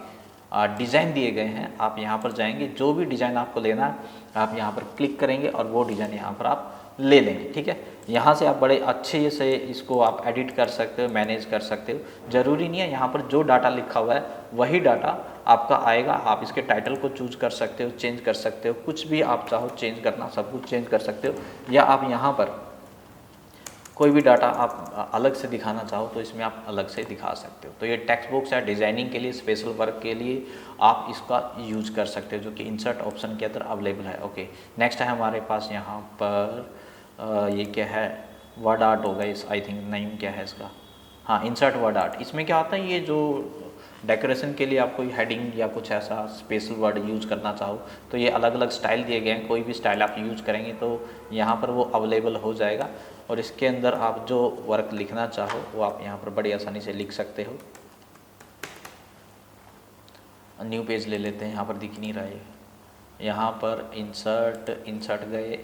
डिज़ाइन दिए गए हैं। आप यहाँ पर जाएंगे, जो भी डिज़ाइन आपको लेना है आप यहाँ पर क्लिक करेंगे और वो डिज़ाइन यहाँ पर आप ले लेंगे। ठीक है, यहाँ से आप बड़े अच्छे से इसको आप एडिट कर सकते हो, मैनेज कर सकते हो। ज़रूरी नहीं है यहाँ पर जो डाटा लिखा हुआ है वही डाटा आपका आएगा। आप इसके टाइटल को चूज कर सकते हो, चेंज कर सकते हो, कुछ भी आप चाहो चेंज करना सब कुछ चेंज कर सकते हो। या आप यहाँ पर कोई भी डाटा आप अलग से दिखाना चाहो तो इसमें आप अलग से दिखा सकते हो। तो ये टेक्स्ट बॉक्स है डिज़ाइनिंग के लिए, स्पेशल वर्क के लिए आप इसका यूज कर सकते हो, जो कि इंसर्ट ऑप्शन के अंदर अवेलेबल है। ओके, नेक्स्ट है हमारे पास यहाँ पर ये क्या है, वर्ड आर्ट होगा इस, आई थिंक नेम क्या है इसका, हाँ इंसर्ट वर्ड आर्ट। इसमें क्या होता है, ये जो डेकोरेशन के लिए आप कोई हेडिंग या कुछ ऐसा स्पेशल वर्ड यूज़ करना चाहो तो ये अलग अलग स्टाइल दिए गए हैं, कोई भी स्टाइल आप यूज़ करेंगे तो यहाँ पर वो अवेलेबल हो जाएगा। और इसके अंदर आप जो वर्क लिखना चाहो वो आप यहाँ पर बड़ी आसानी से लिख सकते हो। न्यू पेज ले लेते हैं, यहाँ पर दिख नहीं रहा है, यहाँ पर इंसर्ट गए,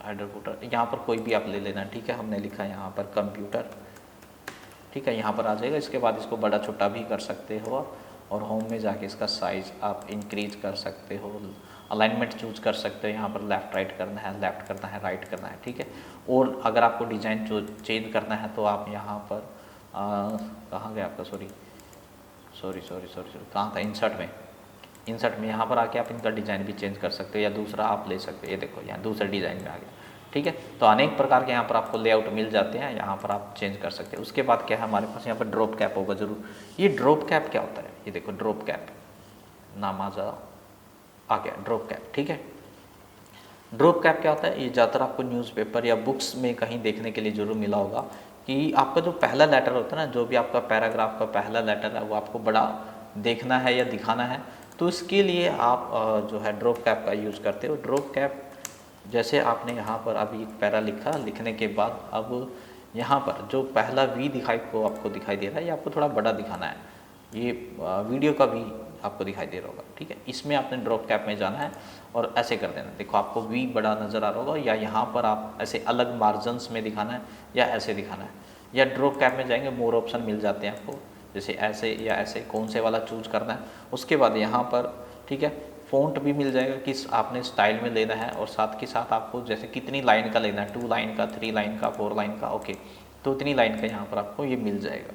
हेडर फुटर, यहाँ पर कोई भी आप ले लेना। ठीक है, हमने लिखा यहाँ पर कंप्यूटर। ठीक है, यहाँ पर आ जाएगा। इसके बाद इसको बड़ा छोटा भी कर सकते हो और होम में जाके इसका साइज़ आप इंक्रीज कर सकते हो, अलाइनमेंट चूज कर सकते हो। यहाँ पर लेफ़्ट राइट करना है, लेफ़्ट करना है, राइट करना है। ठीक है, और अगर आपको डिज़ाइन चेंज करना है तो आप यहाँ पर कहाँ गया आपका, सॉरी कहाँ था, इंसर्ट में यहाँ पर आके आप इनका डिज़ाइन भी चेंज कर सकते हो या दूसरा आप ले सकते हो। ये देखो यहाँ दूसरे डिज़ाइन में आ गया। ठीक है, तो अनेक प्रकार के यहाँ पर आपको लेआउट मिल जाते हैं, यहाँ पर आप चेंज कर सकते हैं। उसके बाद क्या है हमारे पास यहाँ पर ड्रॉप कैप होगा ज़रूर। ये ड्रॉप कैप क्या होता है, ये देखो ड्रॉप कैप नाम आ गया ड्रॉप कैप। ठीक है, ड्रॉप कैप क्या होता है, ये ज़्यादातर आपको न्यूज़पेपर या बुक्स में कहीं देखने के लिए ज़रूर मिला होगा कि आपका जो पहला लेटर होता है ना, जो भी आपका पैराग्राफ का पहला लेटर है वो आपको बड़ा देखना है या दिखाना है, तो इसके लिए आप जो है ड्रॉप कैप का यूज़ करते हो। ड्रॉप कैप जैसे आपने यहाँ पर अभी एक पैरा लिखा, लिखने के बाद अब यहाँ पर जो पहला वी आपको दिखाई दे रहा है, ये आपको थोड़ा बड़ा दिखाना है। ये वीडियो का भी आपको दिखाई दे रहा होगा। ठीक है, इसमें आपने ड्रॉप कैप में जाना है और ऐसे कर देना। देखो आपको वी बड़ा नज़र आ रहा होगा, या यहाँ पर आप ऐसे अलग मार्जिन्स में दिखाना है या ऐसे दिखाना है, या ड्रॉप कैप में जाएंगे मोर ऑप्शन मिल जाते हैं आपको, जैसे ऐसे या ऐसे कौन से वाला चूज करना है। उसके बाद यहाँ पर ठीक है फ़ॉन्ट भी मिल जाएगा किस आपने स्टाइल में लेना है, और साथ के साथ आपको जैसे कितनी लाइन का लेना है, 2 लाइन का, 3 लाइन का, 4 लाइन का। ओके, तो इतनी लाइन का यहाँ पर आपको ये मिल जाएगा।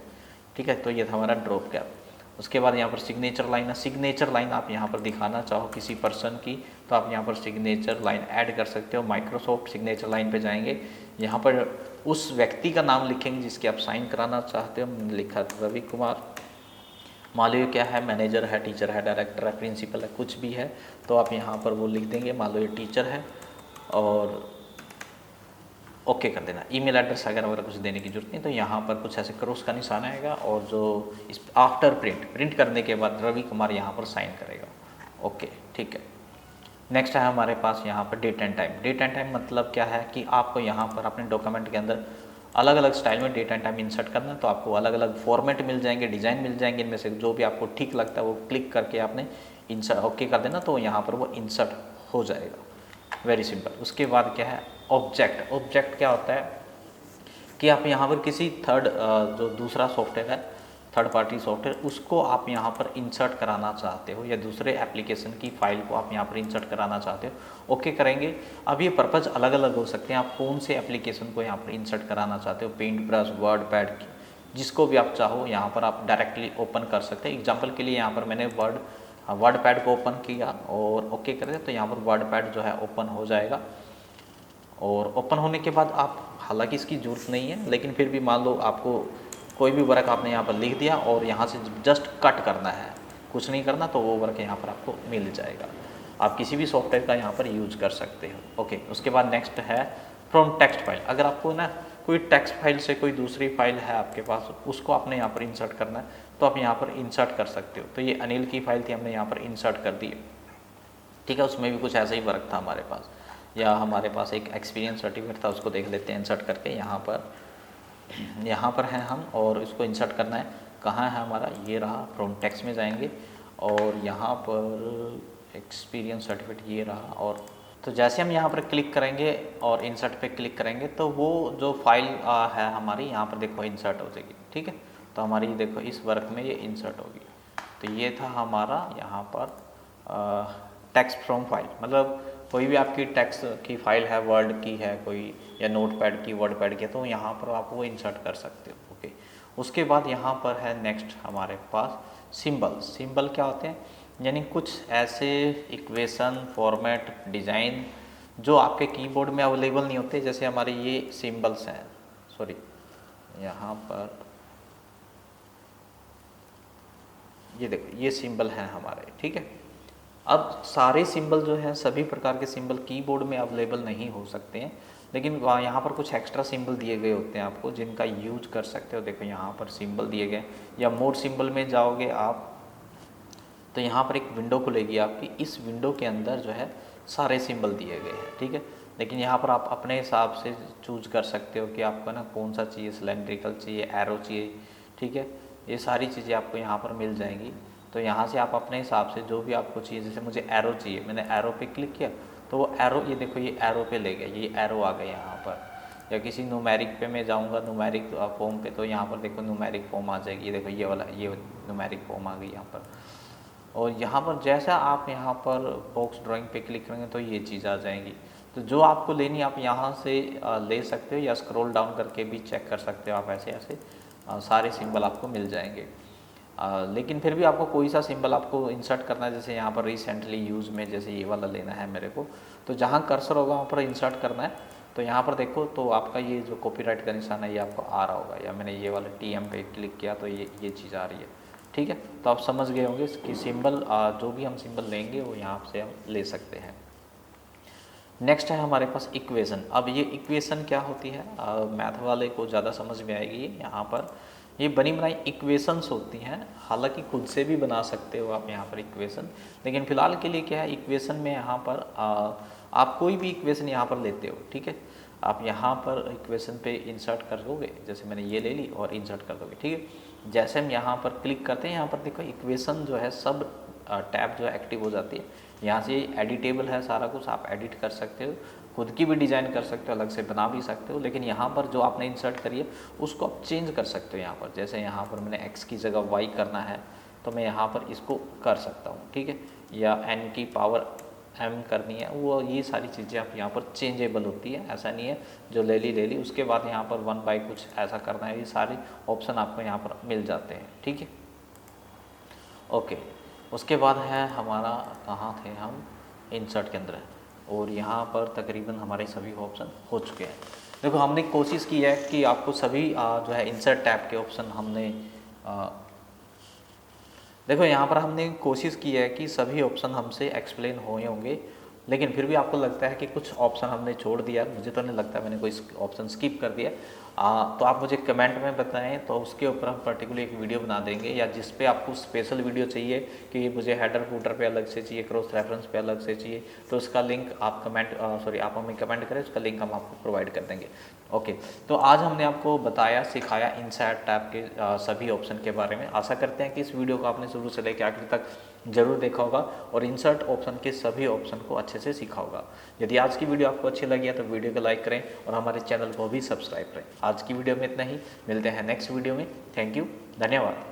ठीक है, तो ये था हमारा ड्रॉप कैप। उसके बाद यहाँ पर सिग्नेचर लाइन है। सिग्नेचर लाइन आप यहाँ पर दिखाना चाहो किसी पर्सन की तो आप यहाँ पर सिग्नेचर लाइन ऐड कर सकते हो। माइक्रोसॉफ्ट सिग्नेचर लाइन पे जाएंगे, यहाँ पर उस व्यक्ति का नाम लिखेंगे जिसके आप साइन कराना चाहते हो। मैंने लिखा रवि कुमार, मान लो क्या है, मैनेजर है, टीचर है, डायरेक्टर है, प्रिंसिपल है, कुछ भी है तो आप यहाँ पर वो लिख देंगे। मान लो ये टीचर है और ओके कर देना। ईमेल एड्रेस अगर कुछ देने की जरूरत नहीं, तो यहाँ पर कुछ ऐसे क्रॉस का निशान आएगा और जो इस आफ्टर प्रिंट करने के बाद रवि कुमार यहाँ पर साइन करेगा। ओके, ठीक है। नेक्स्ट है हमारे पास यहाँ पर date and time. Date and time मतलब क्या है कि आपको यहाँ पर अपने डॉक्यूमेंट के अंदर अलग अलग स्टाइल में डेट एंड टाइम इंसर्ट करना है, तो आपको अलग अलग फॉर्मेट मिल जाएंगे, डिज़ाइन मिल जाएंगे। इनमें से जो भी आपको ठीक लगता है वो क्लिक करके आपने इंसर्ट ओके कर देना, तो यहाँ पर वो इंसर्ट हो जाएगा। Very simple. उसके बाद क्या है, ऑब्जेक्ट। ऑब्जेक्ट क्या होता है कि आप यहाँ पर किसी जो दूसरा सॉफ्टवेयर है, थर्ड पार्टी सॉफ्टवेयर, उसको आप यहाँ पर इंसर्ट कराना चाहते हो या दूसरे एप्लीकेशन की फाइल को आप यहाँ पर इंसर्ट कराना चाहते हो, ओके करेंगे। अब ये पर्पज़ अलग अलग हो सकते हैं, आप कौन से एप्लीकेशन को यहाँ पर इंसर्ट कराना चाहते हो, पेंट ब्रश, वर्ड पैड, जिसको भी आप चाहो यहाँ पर आप डायरेक्टली ओपन कर सकते हैं। एग्जाम्पल के लिए यहाँ पर मैंने वर्ड पैड को ओपन किया और ओके कर दिया, तो यहाँ पर वर्ड पैड जो है ओपन हो जाएगा। और ओपन होने के बाद आप, हालांकि इसकी ज़रूरत नहीं है लेकिन फिर भी मान लो आपको कोई भी वर्क आपने यहाँ पर लिख दिया और यहाँ से जस्ट कट करना है, कुछ नहीं करना, तो वो वर्क यहाँ पर आपको मिल जाएगा। आप किसी भी सॉफ्टवेयर का यहाँ पर यूज कर सकते हो। ओके, उसके बाद नेक्स्ट है फ्रॉम टेक्स्ट फाइल। अगर आपको ना कोई टेक्स्ट फाइल से कोई दूसरी फाइल है आपके पास, उसको आपने यहाँ पर इंसर्ट करना है, तो आप यहाँ पर इंसर्ट कर सकते हो। तो ये अनिल की फाइल थी, हमने यहाँ पर इंसर्ट कर दी। ठीक है, उसमें भी कुछ ऐसा ही वर्क था हमारे पास, या हमारे पास एक एक्सपीरियंस सर्टिफिकेट था, उसको देख लेते हैं इंसर्ट करके। यहाँ पर हैं हम और इसको इंसर्ट करना है। कहाँ है हमारा, ये रहा, फ्रॉम टेक्स्ट में जाएंगे और यहाँ पर एक्सपीरियंस सर्टिफिकेट ये रहा। और तो जैसे हम यहाँ पर क्लिक करेंगे और इंसर्ट पे क्लिक करेंगे तो वो जो फाइल है हमारी, यहाँ पर देखो इंसर्ट हो जाएगी। ठीक है, तो हमारी देखो इस वर्क में ये इंसर्ट होगी। तो ये था हमारा यहाँ पर टेक्स्ट फ्रॉम फाइल, मतलब कोई भी आपकी टेक्स्ट की फाइल है, वर्ड की है कोई, या नोटपैड की, वर्डपैड की, तो यहाँ पर आप वो इंसर्ट कर सकते हो। ओके, उसके बाद यहाँ पर है नेक्स्ट हमारे पास सिंबल। सिंबल क्या होते हैं, यानी कुछ ऐसे इक्वेशन, फॉर्मेट, डिज़ाइन जो आपके कीबोर्ड में अवेलेबल नहीं होते। जैसे हमारे ये सिंबल्स हैं, सॉरी यहाँ पर ये देखो ये सिंबल हैं हमारे, ठीक है। अब सारे सिंबल जो हैं, सभी प्रकार के सिंबल कीबोर्ड में अवेलेबल नहीं हो सकते हैं, लेकिन यहाँ पर कुछ एक्स्ट्रा सिंबल दिए गए होते हैं आपको, जिनका यूज कर सकते हो। देखो यहाँ पर सिंबल दिए गए, या मोर सिंबल में जाओगे आप तो यहाँ पर एक विंडो खुलेगी आपकी। इस विंडो के अंदर जो है सारे सिंबल दिए गए हैं, ठीक है। लेकिन यहाँ पर आप अपने हिसाब से चूज कर सकते हो कि आपको ना कौन सा चाहिए, सिलेंड्रिकल चाहिए, एरो चाहिए, ठीक है। ये सारी चीज़ें आपको यहाँ पर मिल जाएंगी। तो यहाँ से आप अपने हिसाब से जो भी आपको चाहिए, जैसे मुझे एरो चाहिए, मैंने एरो पे क्लिक किया तो वो एरो, ये देखो ये एरो पे ले गया, ये एरो आ गया यहाँ पर। या किसी न्यूमेरिक पे मैं जाऊँगा, न्यूमेरिक फॉर्म पे, तो यहाँ पर देखो न्यूमेरिक फॉर्म आ जाएगी। ये देखो ये वाला, ये न्यूमेरिक फॉर्म आ गई यहाँ पर। और यहाँ पर जैसा आप यहाँ पर बॉक्स ड्राइंग पे क्लिक करेंगे तो ये चीज़ आ जाएंगी। तो जो आपको लेनी आप यहाँ से ले सकते हो, या स्क्रॉल डाउन करके भी चेक कर सकते हो आप। ऐसे ऐसे सारे सिंबल आपको मिल जाएंगे। लेकिन फिर भी आपको कोई सा सिंबल आपको इंसर्ट करना है, जैसे यहाँ पर रिसेंटली यूज़ में जैसे ये वाला लेना है मेरे को, तो जहाँ कर्सर होगा वहाँ पर इंसर्ट करना है। तो यहाँ पर देखो तो आपका ये जो कॉपीराइट का निशान है ये आपको आ रहा होगा, या मैंने ये वाला TM पे क्लिक किया तो ये चीज़ आ रही है, ठीक है। तो आप समझ गए होंगे कि सिंबल जो भी हम सिंबल लेंगे वो यहाँ से हम ले सकते हैं। नेक्स्ट है हमारे पास इक्वेशन। अब ये इक्वेशन क्या होती है, मैथ वाले को ज़्यादा समझ में आएगी। यहाँ पर ये बनी बनाई इक्वेशंस होती हैं, हालांकि खुद से भी बना सकते हो आप यहाँ पर इक्वेशन, लेकिन फ़िलहाल के लिए क्या है, इक्वेशन में यहाँ पर आप कोई भी इक्वेशन यहाँ पर लेते हो, ठीक है। आप यहाँ पर इक्वेशन पे इंसर्ट कर दोगे, जैसे मैंने ये ले ली और इंसर्ट कर दोगे, ठीक है। जैसे हम यहाँ पर क्लिक करते हैं, यहाँ पर देखो इक्वेशन जो है सब टैब जो है एक्टिव हो जाती है। यहाँ से एडिटेबल है सारा कुछ, आप एडिट कर सकते हो, खुद की भी डिज़ाइन कर सकते हो, अलग से बना भी सकते हो। लेकिन यहाँ पर जो आपने इंसर्ट करी है उसको आप चेंज कर सकते हो यहाँ पर। जैसे यहाँ पर मैंने x की जगह y करना है तो मैं यहाँ पर इसको कर सकता हूँ, ठीक है। या n की पावर m करनी है, वो ये सारी चीज़ें आप यहाँ पर चेंजेबल होती है। ऐसा नहीं है जो ले ली उसके बाद यहाँ पर 1 बाई कुछ ऐसा करना है, ये सारे ऑप्शन आपको यहाँ पर मिल जाते हैं, ठीक है। ओके, उसके बाद है हमारा, कहाँ थे हम, इंसर्ट के अंदर, और यहाँ पर तकरीबन हमारे सभी ऑप्शन हो चुके हैं। देखो हमने कोशिश की है कि आपको सभी जो है इंसर्ट टैब के ऑप्शन हमने देखो यहाँ पर हमने कोशिश की है कि सभी ऑप्शन हमसे एक्सप्लेन हुए होंगे, लेकिन फिर भी आपको लगता है कि कुछ ऑप्शन हमने छोड़ दिया। मुझे तो नहीं लगता मैंने कोई ऑप्शन स्किप कर दिया। तो आप मुझे कमेंट में बताएं, तो उसके ऊपर हम पर्टिकुलर एक वीडियो बना देंगे, या जिस पे आपको स्पेशल वीडियो चाहिए कि मुझे हेडर फूटर पे अलग से चाहिए, क्रॉस रेफरेंस पे अलग से चाहिए, तो उसका लिंक आप आप हमें कमेंट करें, उसका लिंक हम आपको प्रोवाइड कर देंगे। ओके, तो आज हमने आपको बताया, सिखाया इंसर्ट टैब के सभी ऑप्शन के बारे में। आशा करते हैं कि इस वीडियो को आपने शुरू से लेकर आखिर तक जरूर देखा होगा और इंसर्ट ऑप्शन के सभी ऑप्शन को अच्छे से सीखा होगा। यदि आज की वीडियो आपको अच्छी लगी है तो वीडियो को लाइक करें और हमारे चैनल को भी सब्सक्राइब करें। आज की वीडियो में इतना ही, मिलते हैं नेक्स्ट वीडियो में। थैंक यू, धन्यवाद।